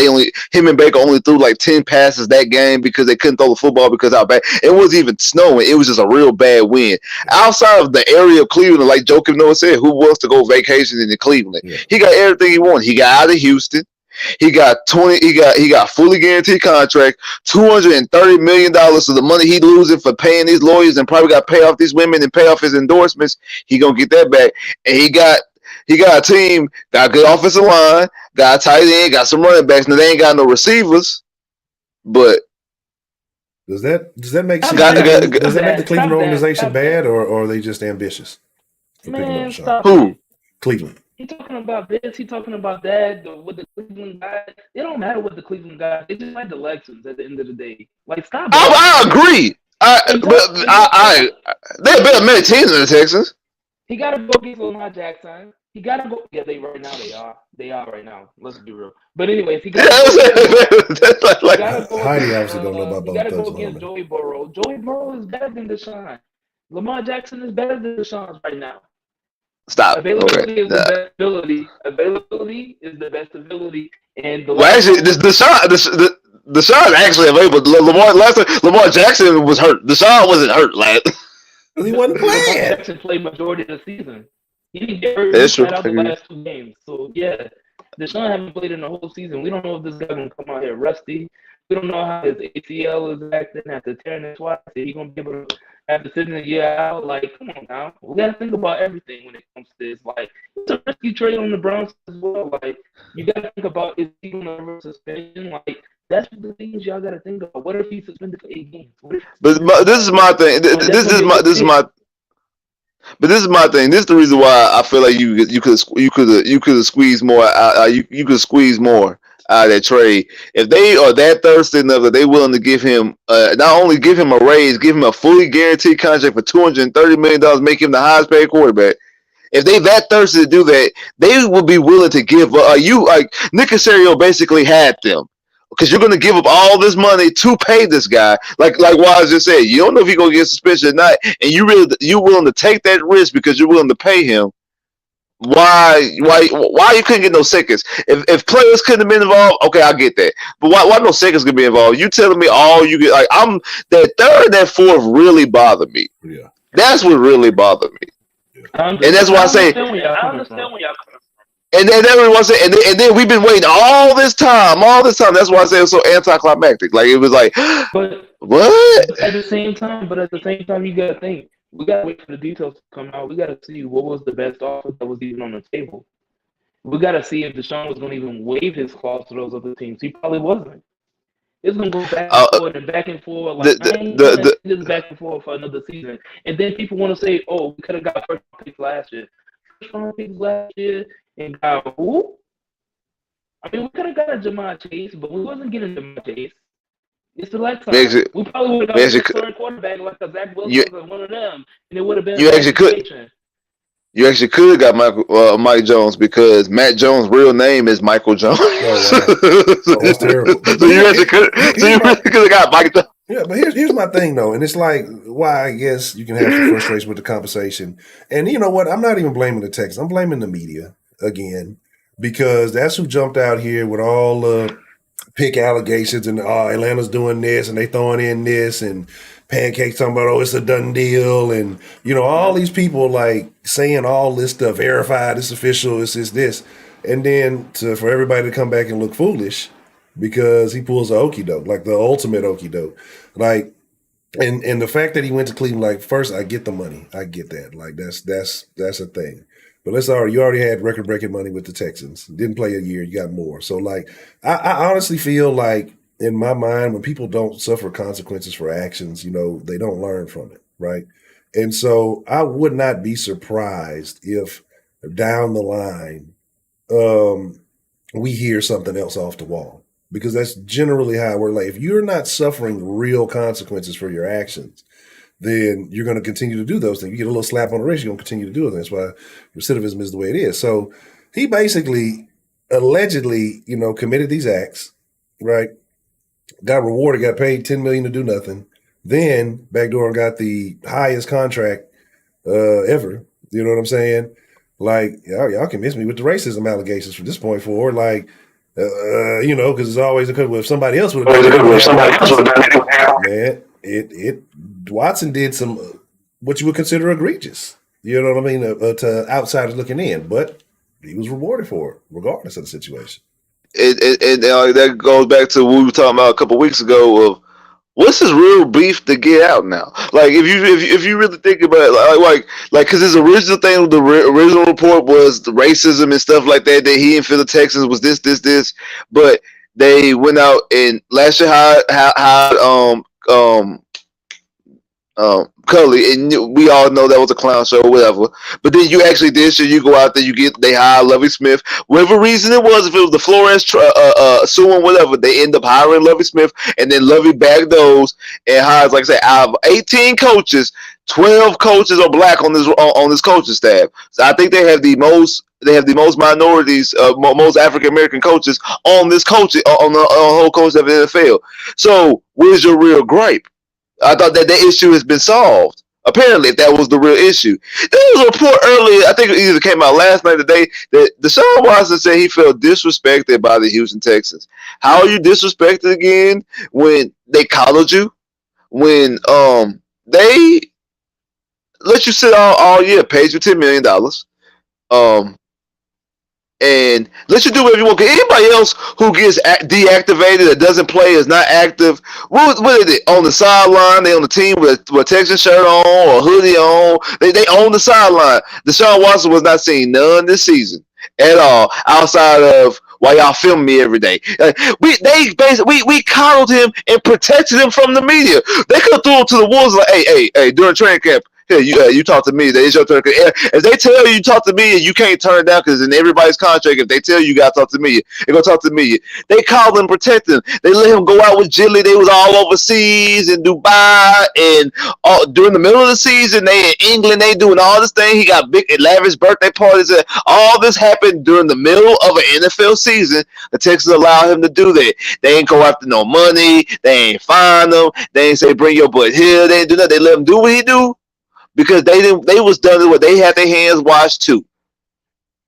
Him and Baker only threw like 10 passes that game because they couldn't throw the football because how bad it wasn't even snowing. It was just a real bad wind. Outside of the area of Cleveland, like Joe Noah said, who wants to go vacation in Cleveland? Yeah. He got everything he wanted. He got out of Houston. He got fully guaranteed contract, $230 million. So the money he losing for paying these lawyers and probably got to pay off these women and pay off his endorsements, he gonna get that back. And he got a team, got a good offensive line, got a tight end, got some running backs. Now they ain't got no receivers, but does that make the Cleveland organization bad, or are they just ambitious? Man, stop. Who? Cleveland. He talking about this. He talking about that. With the Cleveland guys, it don't matter with the Cleveland guys. They just like the Texans at the end of the day. Like, stop. I agree. They're better many teams than the Texans. He got to go get Lamar Jackson. He got to go. Yeah, they are. They are right now. Let's be real. But anyways, he got to go. Heidi obviously don't know about both. He got to go against Joey Burrow. Joey Burrow is better than Deshaun. Lamar Jackson is better than Deshaun right now. Stop. Availability is the best ability. Availability is the best ability. And actually, Deshaun actually available. Lamar Jackson was hurt. Deshaun wasn't hurt. He wasn't playing. Lamar Jackson played majority of the season. He didn't get hurt. He sat out the last 2 games. So yeah, Deshaun haven't played in the whole season. We don't know if this guy's gonna come out here rusty. We don't know how his ACL is acting after tearing it twice. Is he gonna be able to? After sitting a year out, like, come on now. We got to think about everything when it comes to this. Like, it's a risky trade on the Browns as well. Like, you got to think about, is he going to have suspension? Like, that's the things y'all got to think about. What if he's suspended for 8 games? But this is my thing. This is my. But this is my thing. This is the reason why I feel like you could have squeezed more. You could squeeze more out of that trade if they are that thirsty enough that they willing to give him not only give him a raise, give him a fully guaranteed contract for $230 million, make him the highest paid quarterback. If they that thirsty to do that, they would be willing to give you like Nick Casario basically had them. Because you're going to give up all this money to pay this guy, like Wise just said. You don't know if he's going to get suspended or not, and you're willing to take that risk because you're willing to pay him. Why you couldn't get no seconds? If players couldn't have been involved, okay, I get that. But why no seconds could be involved? You telling me all you get? Like that third and that fourth really bothered me. Yeah, that's what really bothered me. And that's why I say. And then everyone said, and then we've been waiting all this time. That's why I say it was so anticlimactic. Like it was like, but what? At the same time, you gotta think. We gotta wait for the details to come out. We gotta see what was the best offer that was even on the table. We gotta see if Deshaun was gonna even waive his clause to those other teams. He probably wasn't. It's gonna go back and forth and back and forth. Like this back and forth for another season. And then people want to say, "Oh, we could have got first round picks last year." First round picks last year. And got who? I mean, we could have got a Jamar Chase, but we wasn't getting Jamar Chase. It's the last time. We probably would have got a current quarterback like a Zach Wilson or one of them, and it would have been. You actually could have got Mike Jones because Matt Jones' real name is Michael Jones. That's terrible. So you really could have got Mike Jones. Yeah, but here's my thing though, and it's like why I guess you can have some frustration with the compensation. And you know what? I'm not even blaming the Texans. I'm blaming the media again, because that's who jumped out here with all the pick allegations and Atlanta's doing this and they throwing in this and Pancakes talking about it's a done deal and all these people like saying all this stuff verified, it's official, it's this, and then for everybody to come back and look foolish because he pulls a okey doke, like the ultimate okey doke, like. And the fact that he went to Cleveland, like first I get the money, I get that, like that's a thing. But you already had record-breaking money with the Texans. Didn't play a year, you got more. So, like, I honestly feel like, in my mind, when people don't suffer consequences for actions, they don't learn from it, right? And so I would not be surprised if down the line we hear something else off the wall. Because that's generally how we're like, if you're not suffering real consequences for your actions, then you're going to continue to do those things. You get a little slap on the wrist, you're going to continue to do it. That's why recidivism is the way it is. So he basically, allegedly, committed these acts, right? Got rewarded, got paid $10 million to do nothing. Then backdoor and got the highest contract ever. You know what I'm saying? Like, y'all can miss me with the racism allegations from this point forward. Like, because it's always if somebody else would have done it, man, Watson did some what you would consider egregious. You know what I mean? To outsiders looking in, but he was rewarded for it, regardless of the situation. That goes back to what we were talking about a couple of weeks ago of what's his real beef to get out now. Like if you really think about it, like because his original thing, the original report was the racism and stuff like that he and Philly Texans was this, but they went out and last year hired Cully, and we all know that was a clown show or whatever. But then you actually this year you go out there, they hire Lovie Smith. Whatever reason it was, if it was the Flores suing whatever, they end up hiring Lovie Smith, and then Lovie backdoors and hires, like I said, out of 18 coaches, 12 coaches are black on this coaching staff. So I think they have the most minorities, most African American coaches on this coaching on the whole coach of the NFL. So where's your real gripe? I thought that issue has been solved. Apparently, if that was the real issue. There was a report earlier, I think it either came out last night or today, that Deshaun Watson said he felt disrespected by the Houston Texans. How are you disrespected again when they collared you? When they let you sit all year, paid you $10 million, and let you do whatever you want. Because anybody else who gets deactivated or doesn't play, is not active, what is it? On the sideline, they on the team with a Texas shirt on or a hoodie on. They on the sideline. Deshaun Watson was not seeing none this season at all, outside of why y'all film me every day. We coddled him and protected him from the media. They could have threw him to the wolves like, hey, during training camp, Here, you talk to me. It's your turn. If they tell you talk to me and you can't turn it down because in everybody's contract, if they tell you got to talk to me, they gonna talk to me. They call him, protect him. They let him go out with Jilly. They was all overseas in Dubai and during the middle of the season, they in England. They doing all this thing. He got big lavish birthday parties. All this happened during the middle of an NFL season. The Texans allow him to do that. They ain't go after no money. They ain't fine him. They ain't say bring your butt here. They ain't do nothing. They let him do what he do because they didn't. They was done with. They had their hands washed too.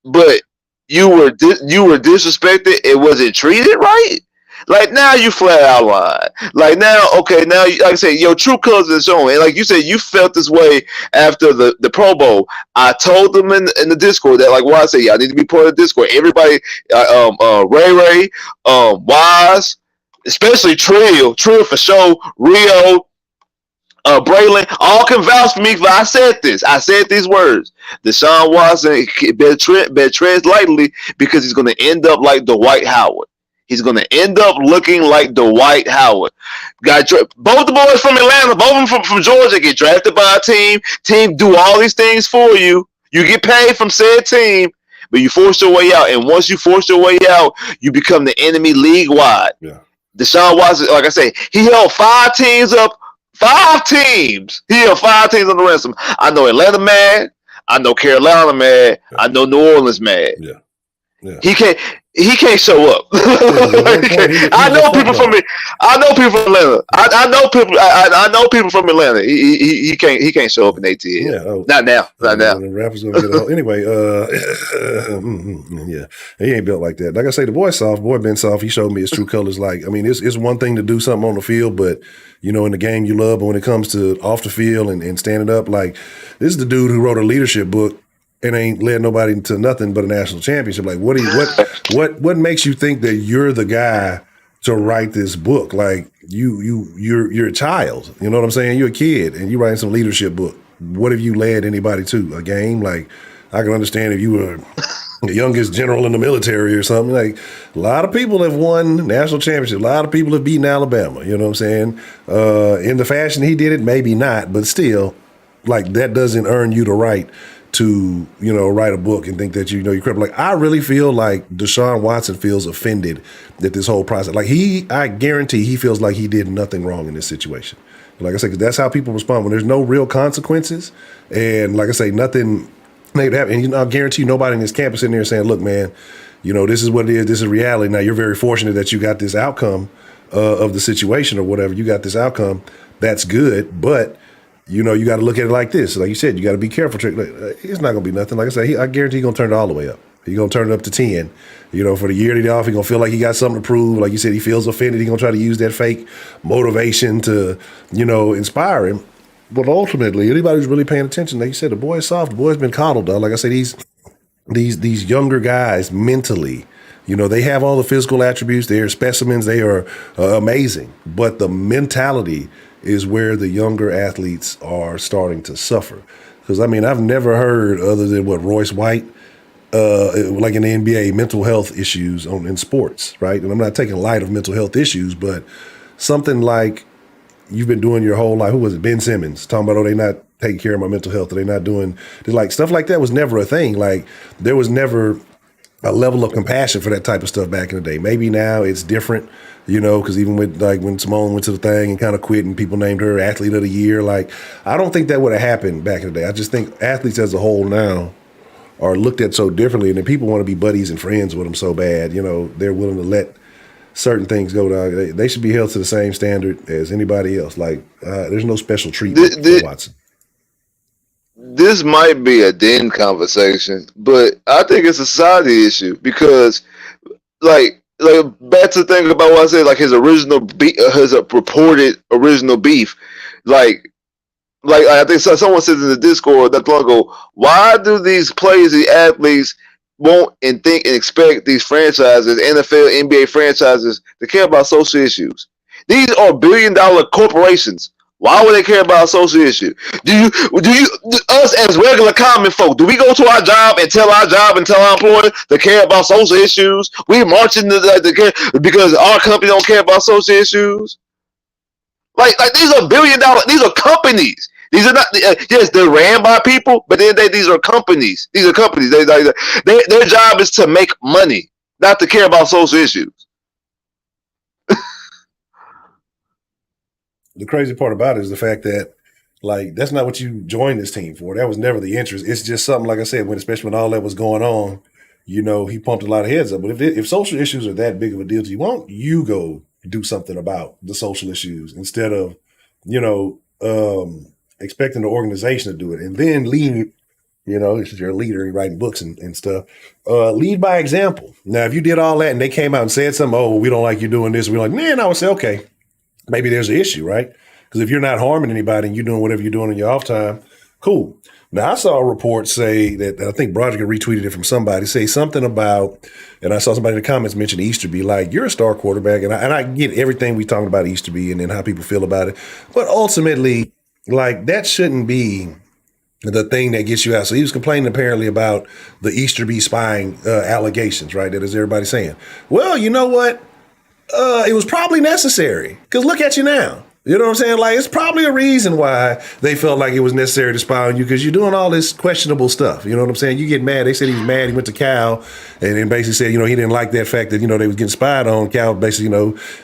But you were disrespected. It wasn't treated right. Like now you flat out lied. Like now, okay, now like I say, your true colors is showing. And like you said, you felt this way after the Pro Bowl. I told them in the Discord that like I say, y'all need to be part of the Discord. Everybody, Ray, Wise, especially Trill for sure, Rio, Braylon, all can vouch for me. But I said this. I said these words. Deshaun Watson better tread lightly because he's going to end up like Dwight Howard. He's going to end up looking like Dwight Howard. Both the boys from Atlanta, both of them from Georgia, get drafted by a team. Team do all these things for you. You get paid from said team, but you force your way out. And once you force your way out, you become the enemy league-wide. Yeah. Deshaun Watson, like I say, he held 5 teams up. 5 teams. He held 5 teams on the ransom. I know Atlanta mad. I know Carolina mad. Yeah. I know New Orleans mad. Yeah. Yeah. He can't show up. I know people from Atlanta. I know people from Atlanta. He can't show up in ATL. Yeah, not now. The rappers gonna get out. Anyway, yeah, he ain't built like that. Like I say, the boy soft. Boy been soft. He showed me his true colors. Like, I mean, it's one thing to do something on the field, but you know, in the game you love. But when it comes to off the field and standing up, like this is the dude who wrote a leadership book. And ain't led nobody to nothing but a national championship. Like, what makes you think that you're the guy to write this book? Like, you're a child. You know what I'm saying? You're a kid, and you're writing some leadership book. What have you led anybody to? A game? Like, I can understand if you were the youngest general in the military or something. Like, a lot of people have won national championships. A lot of people have beaten Alabama. You know what I'm saying? In the fashion he did it, maybe not, but still, like, that doesn't earn you the right to, you know, write a book and think that, you know, you're crippled. Like, I really feel like Deshaun Watson feels offended at this whole process. Like, I guarantee he feels like he did nothing wrong in this situation. Like I said, 'cause that's how people respond when there's no real consequences. And like I say, nothing negative happened. And, you know, I guarantee you nobody in this campus in there saying, look, man, you know, this is what it is. This is reality. Now, you're very fortunate that you got this outcome of the situation or whatever. You got this outcome. That's good. But you know, you got to look at it like this. Like you said, you got to be careful. It's not going to be nothing. Like I said, I guarantee he's going to turn it all the way up. He's going to turn it up to 10. You know, for the year that he's off, he's going to feel like he got something to prove. Like you said, he feels offended. He's going to try to use that fake motivation to, you know, inspire him. But ultimately, anybody who's really paying attention, like you said, the boy is soft. The boy's been coddled, though. Like I said, these younger guys mentally, you know, they have all the physical attributes. They're specimens. They are amazing. But the mentality is where the younger athletes are starting to suffer. Because, I mean, I've never heard other than Royce White, like in the NBA, mental health issues in sports, right? And I'm not taking light of mental health issues, but something like you've been doing your whole life. Who was it? Ben Simmons talking about, they not taking care of my mental health. Or they not doing, like, stuff like that was never a thing. Like, there was never a level of compassion for that type of stuff back in the day. Maybe now it's different, you know, because even with, like, when Simone went to the thing and kind of quit and people named her Athlete of the Year, like, I don't think that would have happened back in the day. I just think athletes as a whole now are looked at so differently, and then people want to be buddies and friends with them so bad, you know, they're willing to let certain things go down. They should be held to the same standard as anybody else. Like, there's no special treatment for Watson. This might be a den conversation, but I think it's a society issue because, like back to the thing about what I said, like his reported original beef, like I think someone said in the Discord that long ago, why do these players, these athletes, want and think and expect these franchises, NFL, NBA franchises, to care about social issues? These are billion-dollar corporations. Why would they care about a social issue? Do you, us as regular common folk, do we go to our job and tell our employer to care about social issues? We marching to care because our company don't care about social issues? Like these are billion-dollar, these are companies. These are not yes, they're ran by people, but then these are companies. These are companies. Their job is to make money, not to care about social issues. The crazy part about it is the fact that, like, that's not what you joined this team for. That was never the interest. It's just something, like I said, when especially when all that was going on, he pumped a lot of heads up. But if social issues are that big of a deal to you, why don't you go do something about the social issues instead of, expecting the organization to do it and then lead. This is your leader, you're writing books and stuff. Lead by example. Now, if you did all that and they came out and said something, oh, we don't like you doing this, we're like, man, I would say, okay, maybe there's an issue, right? Because if you're not harming anybody and you're doing whatever you're doing in your off time, cool. Now, I saw a report say that, I think Broderick retweeted it from somebody, say something about, and I saw somebody in the comments mention Easterby, like, you're a star quarterback, and I get everything we talking about Easterby and how people feel about it, but ultimately, like, that shouldn't be the thing that gets you out. So he was complaining apparently about the Easterby spying allegations, right? That is everybody saying, well, you know what? It was probably necessary because look at you now. You know what I'm saying? Like, it's probably a reason why they felt like it was necessary to spy on you because you're doing all this questionable stuff. You know what I'm saying? You get mad. They said he was mad. He went to Cal and then basically said, he didn't like that fact that, they was getting spied on. Cal basically,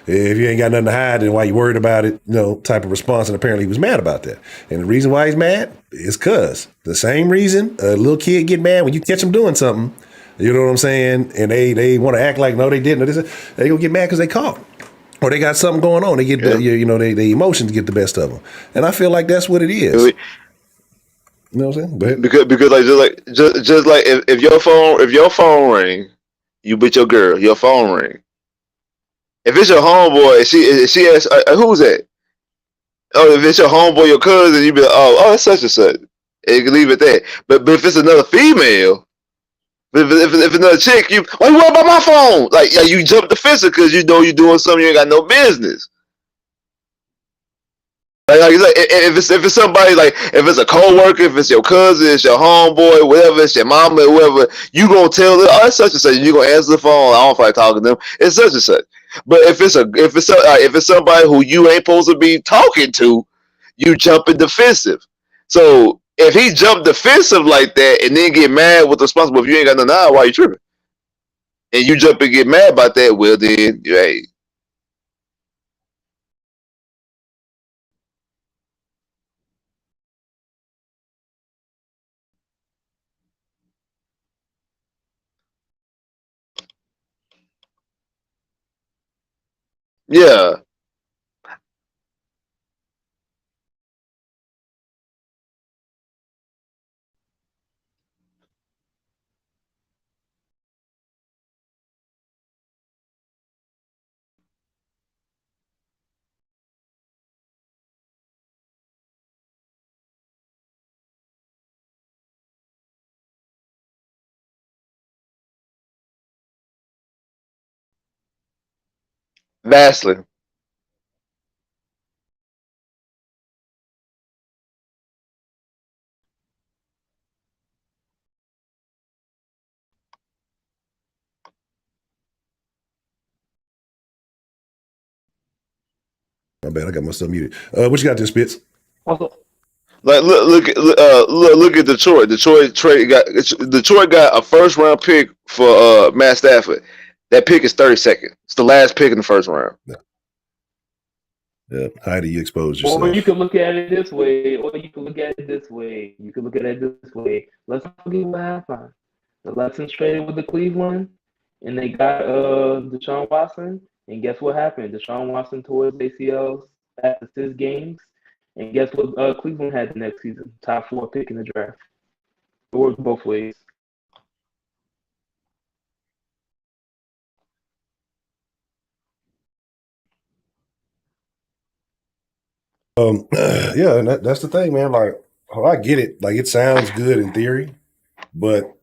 if you ain't got nothing to hide, then why you worried about it, type of response. And apparently he was mad about that. And the reason why he's mad is because the same reason a little kid get mad when you catch them doing something. You know what I'm saying? And they want to act like, no, they didn't. They gonna get mad because they caught. Or they got something going on. They get the emotions get the best of them. And I feel like that's what it is. You know what I'm saying? But because like just like if your phone ring, you with your girl, your phone ring. If it's your homeboy, she asks, who's that? Oh, if it's your homeboy, your cousin, you be like, oh, it's such and such. And you can leave it there. But if it's another female, if another chick, why you worry about my phone? Like, yeah, you jump defensive because you know you're doing something you ain't got no business. Like if it's somebody, like if it's a coworker, if it's your cousin, it's your homeboy, whatever, it's your mama, whoever, you gonna tell them, oh, it's such and such. You gonna answer the phone. I don't feel like talking to them. It's such and such. But if it's somebody who you ain't supposed to be talking to, you jumping defensive. So if he jumped defensive like that and then get mad with the responsible, if you ain't got nothing on, why you tripping? And you jump and get mad about that, well then, hey. Yeah. Vastly. my bad, I got myself muted. What you got there, Spitz? Also, Like look at Detroit. Detroit got a first round pick for Matt Stafford. That pick is 32nd. It's the last pick in the first round. Yeah. How do you expose yourself? or you could look at it this way. Let's not forget what happened. The Texans traded with the Cleveland, and they got Deshaun Watson. And guess what happened? Deshaun Watson tore his ACLs after 6 games. And guess what Cleveland had the next season? Top 4 pick in the draft. It worked both ways. Yeah, and that's the thing, man. Like, I get it. Like, it sounds good in theory, but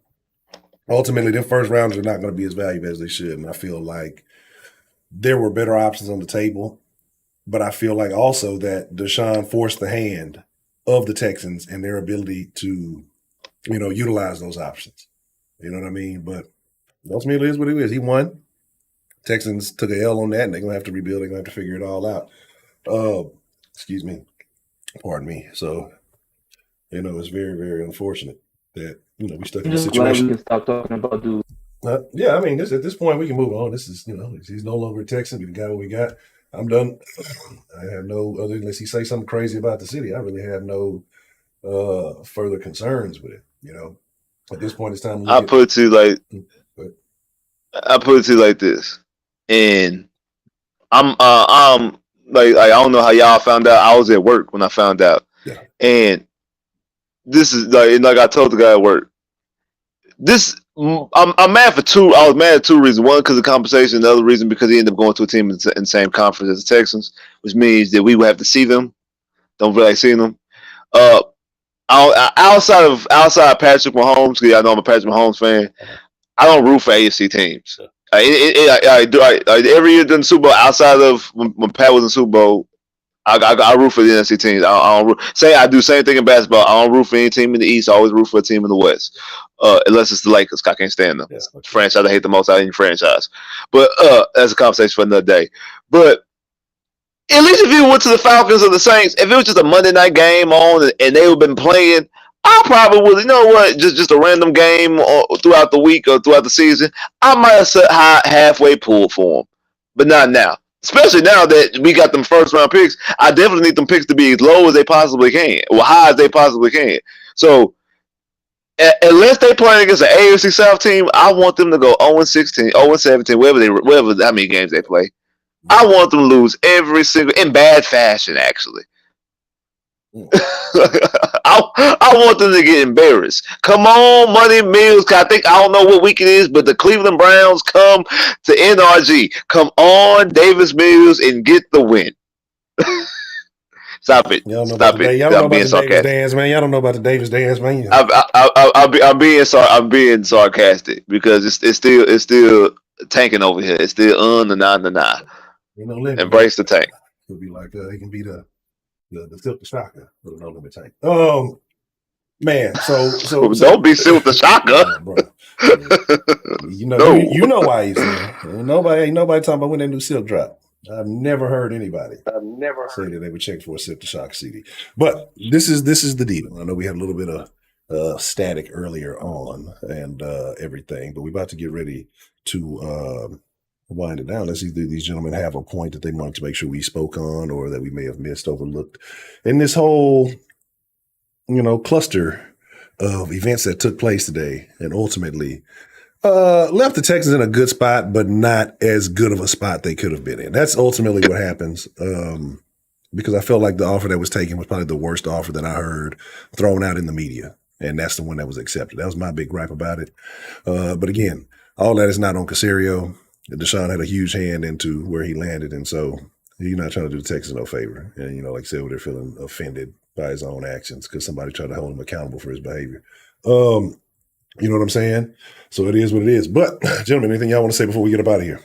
ultimately, them first rounders are not going to be as valuable as they should. And I feel like there were better options on the table, but I feel like also that Deshaun forced the hand of the Texans and their ability to, utilize those options. You know what I mean? But ultimately, it is what it is. He won. Texans took a L on that, and they're going to have to rebuild. They're going to have to figure it all out. Excuse me. Pardon me. So It's very, very unfortunate that we stuck in I'm a just glad we situation. can stop talking about dudes. Yeah, I mean, at this point we can move on. This is he's no longer a Texan. We got what we got. I'm done. I have no other unless he say something crazy about the city. I really have no further concerns with it. At this point, it's time to look I put it to you like this, and I'm like I don't know how y'all found out. I was at work when I found out, Yeah. and this is like I told the guy at work. I'm mad for two. I was mad at two reasons. One, because of compensation. The other reason, because he ended up going to a team in the same conference as the Texans, which means that we would have to see them. Don't feel like seeing them. Outside of Patrick Mahomes, because I know I'm a Patrick Mahomes fan. I don't root for AFC teams. Every year during the Super Bowl, outside of when Pat was in the Super Bowl, I root for the NFC teams. I don't say I do the same thing in basketball. I don't root for any team in the East. I always root for a team in the West, unless it's the Lakers. I can't stand them. Yeah, okay. Franchise I hate the most out of any franchise. But that's a conversation for another day. But at least if you went to the Falcons or the Saints, if it was just a Monday night game on and they would have been playing, I probably would. You know what? Just a random game throughout the week or throughout the season, I might have set halfway pulled for them, but not now. Especially now that we got them first round picks, I definitely need them picks to be as low as they possibly can, or high as they possibly can. So unless they playing against an AFC South team, I want them to go 0-16, 0-17, whatever how many games they play. I want them to lose every single in bad fashion, actually. I want them to get embarrassed. Come on, Money Mills. I don't know what week it is, but the Cleveland Browns come to NRG. Come on, Davis Mills, and get the win. Stop it. Stop it. Y'all don't know about the Davis dance, man. Y'all don't know about the Davis dance, man. I'm being sarcastic because it's still tanking over here. It's still the Embrace the tank. It'll be like he can be the Silk the Shocker with a no limit tank. Man, so don't be Silk the Shocker, bro. You know why he's saying. Ain't nobody talking about when that new Silk drop. I've never heard anybody say that they would check for a Silk the Shocker CD. But this is the deal. I know we had a little bit of static earlier on and everything, but we're about to get ready to wind it down. Let's see, do these gentlemen have a point that they wanted to make sure we spoke on or that we may have missed, overlooked in this whole, cluster of events that took place today and ultimately left the Texans in a good spot, but not as good of a spot they could have been in. That's ultimately what happens. Because I felt like the offer that was taken was probably the worst offer that I heard thrown out in the media. And that's the one that was accepted. That was my big gripe about it. But again, all that is not on Casario. Deshaun had a huge hand into where he landed, and so he's not trying to do the Texans no favor. And, like I said, they're feeling offended by his own actions because somebody tried to hold him accountable for his behavior. You know what I'm saying? So it is what it is. But, gentlemen, anything y'all want to say before we get up out of here?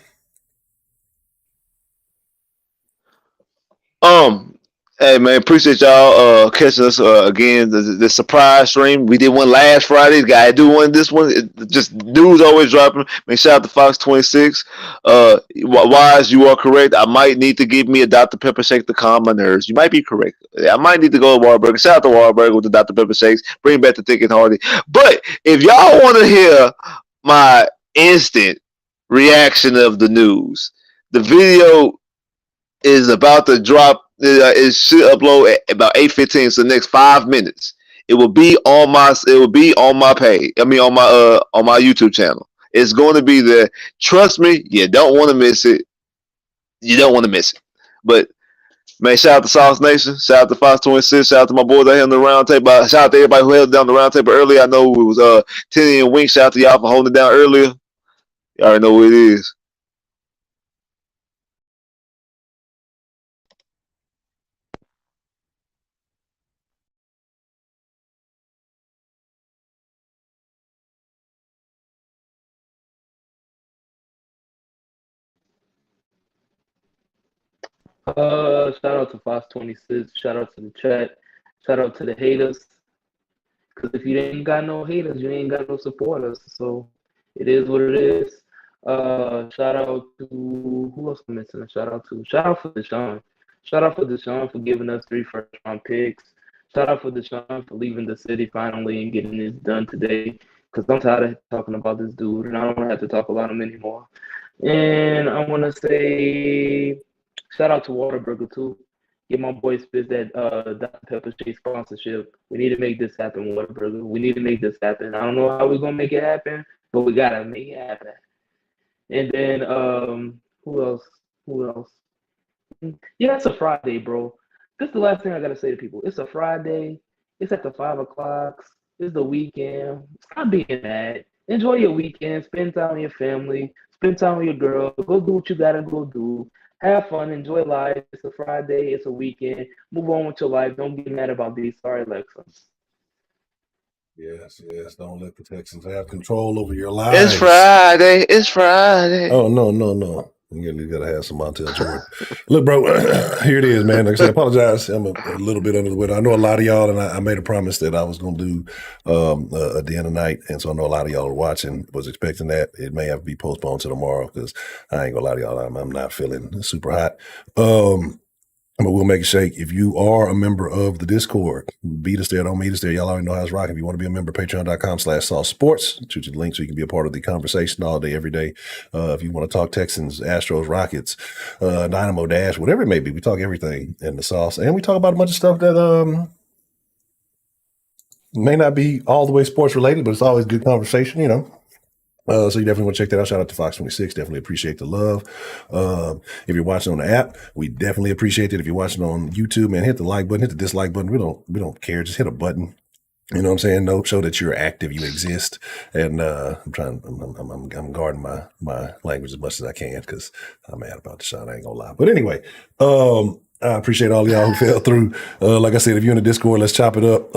Hey man, appreciate y'all catching us again. The surprise stream. We did one last Friday. Gotta do one this one. Just news always dropping. Make shout out to Fox 26. Wise, you are correct. I might need to give me a Dr. Pepper shake to calm my nerves. You might be correct. I might need to go to Wahlburger. Shout out to Wahlburger with the Dr. Pepper shakes. Bring back the thick and hearty. But if y'all want to hear my instant reaction of the news, the video is about to drop. It should upload at about 8:15, so the next 5 minutes. It will be on my page. I mean on my YouTube channel. It's going to be there. Trust me, you don't want to miss it. You don't want to miss it. But man, shout out to Sauce Nation, shout out to Fox 26, shout out to my boys out here on the Roundtable. Shout out to everybody who held down the Roundtable earlier. I know it was Tenny and Wink. Shout out to y'all for holding it down earlier. You already know what it is. Shout out to Fox 26. Shout out to the chat. Shout out to the haters. Because if you ain't got no haters, you ain't got no supporters. So it is what it is. Shout out to who else am I missing? Shout out for Deshaun. Shout out for Deshaun for giving us 3 first-round picks. Shout out for Deshaun for leaving the city finally and getting this done today. Because I'm tired of talking about this dude, and I don't want to have to talk about him anymore. And I want to say shout out to Whataburger too. Get my boy Spitz that Dr. Pepper Shake sponsorship. We need to make this happen, Whataburger. We need to make this happen. I don't know how we're gonna make it happen, but we gotta make it happen. And then who else? Who else? Yeah, it's a Friday, bro. This is the last thing I gotta say to people. It's a Friday. It's at the 5 o'clock. It's the weekend. Stop being mad. Enjoy your weekend. Spend time with your family. Spend time with your girl. Go do what you gotta go do. Have fun. Enjoy life. It's a Friday. It's a weekend. Move on with your life. Don't get mad about these sorry elections. Yes. Don't let the Texans have control over your lives. It's Friday. It's Friday. Oh, no. You gotta have some Montel Jordan. Look, bro, here it is, man. Like I said, I apologize. I'm a little bit under the weather. I know a lot of y'all, and I made a promise that I was gonna do at the end of the night, and so I know a lot of y'all are watching. Was expecting that. It may have to be postponed to tomorrow because I ain't gonna lie to y'all. I'm not feeling super hot. But we'll make a shake. If you are a member of the Discord, beat us there, don't meet us there. Y'all already know how it's rocking. If you want to be a member, patreon.com/sauce sports. Shoot you the link so you can be a part of the conversation all day, every day. If you want to talk Texans, Astros, Rockets, Dynamo Dash, whatever it may be, we talk everything in the sauce. And we talk about a bunch of stuff that may not be all the way sports related, but it's always good conversation, you know. So you definitely want to check that out. Shout out to Fox 26. Definitely appreciate the love. If you're watching on the app, we definitely appreciate it. If you're watching on YouTube, man, hit the like button, hit the dislike button. We don't care. Just hit a button. You know what I'm saying? No, show that you're active, you exist. And I'm guarding my language as much as I can because I'm mad about Deshaun. I ain't gonna lie. But anyway, I appreciate all y'all who fell through. Like I said, if you're in the Discord, let's chop it up.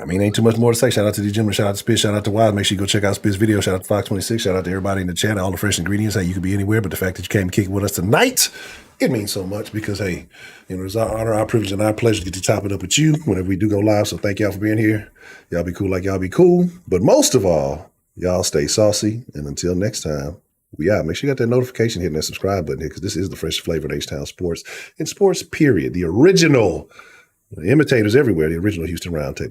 Ain't too much more to say. Shout out to the gentleman. Shout out to Spitz. Shout out to Wise. Make sure you go check out Spitz video. Shout out to Fox 26. Shout out to everybody in the chat. All the fresh ingredients. Hey, you could be anywhere, but the fact that you came kicking with us tonight, it means so much because, hey, it's our honor, our privilege, and our pleasure to get to top it up with you whenever we do go live. So thank y'all for being here. Y'all be cool like y'all be cool. But most of all, y'all stay saucy. And until next time, we out. Make sure you got that notification, hitting that subscribe button here because this is the fresh flavor of H-Town sports and sports, period. The original imitators everywhere, the original Houston Roundtable.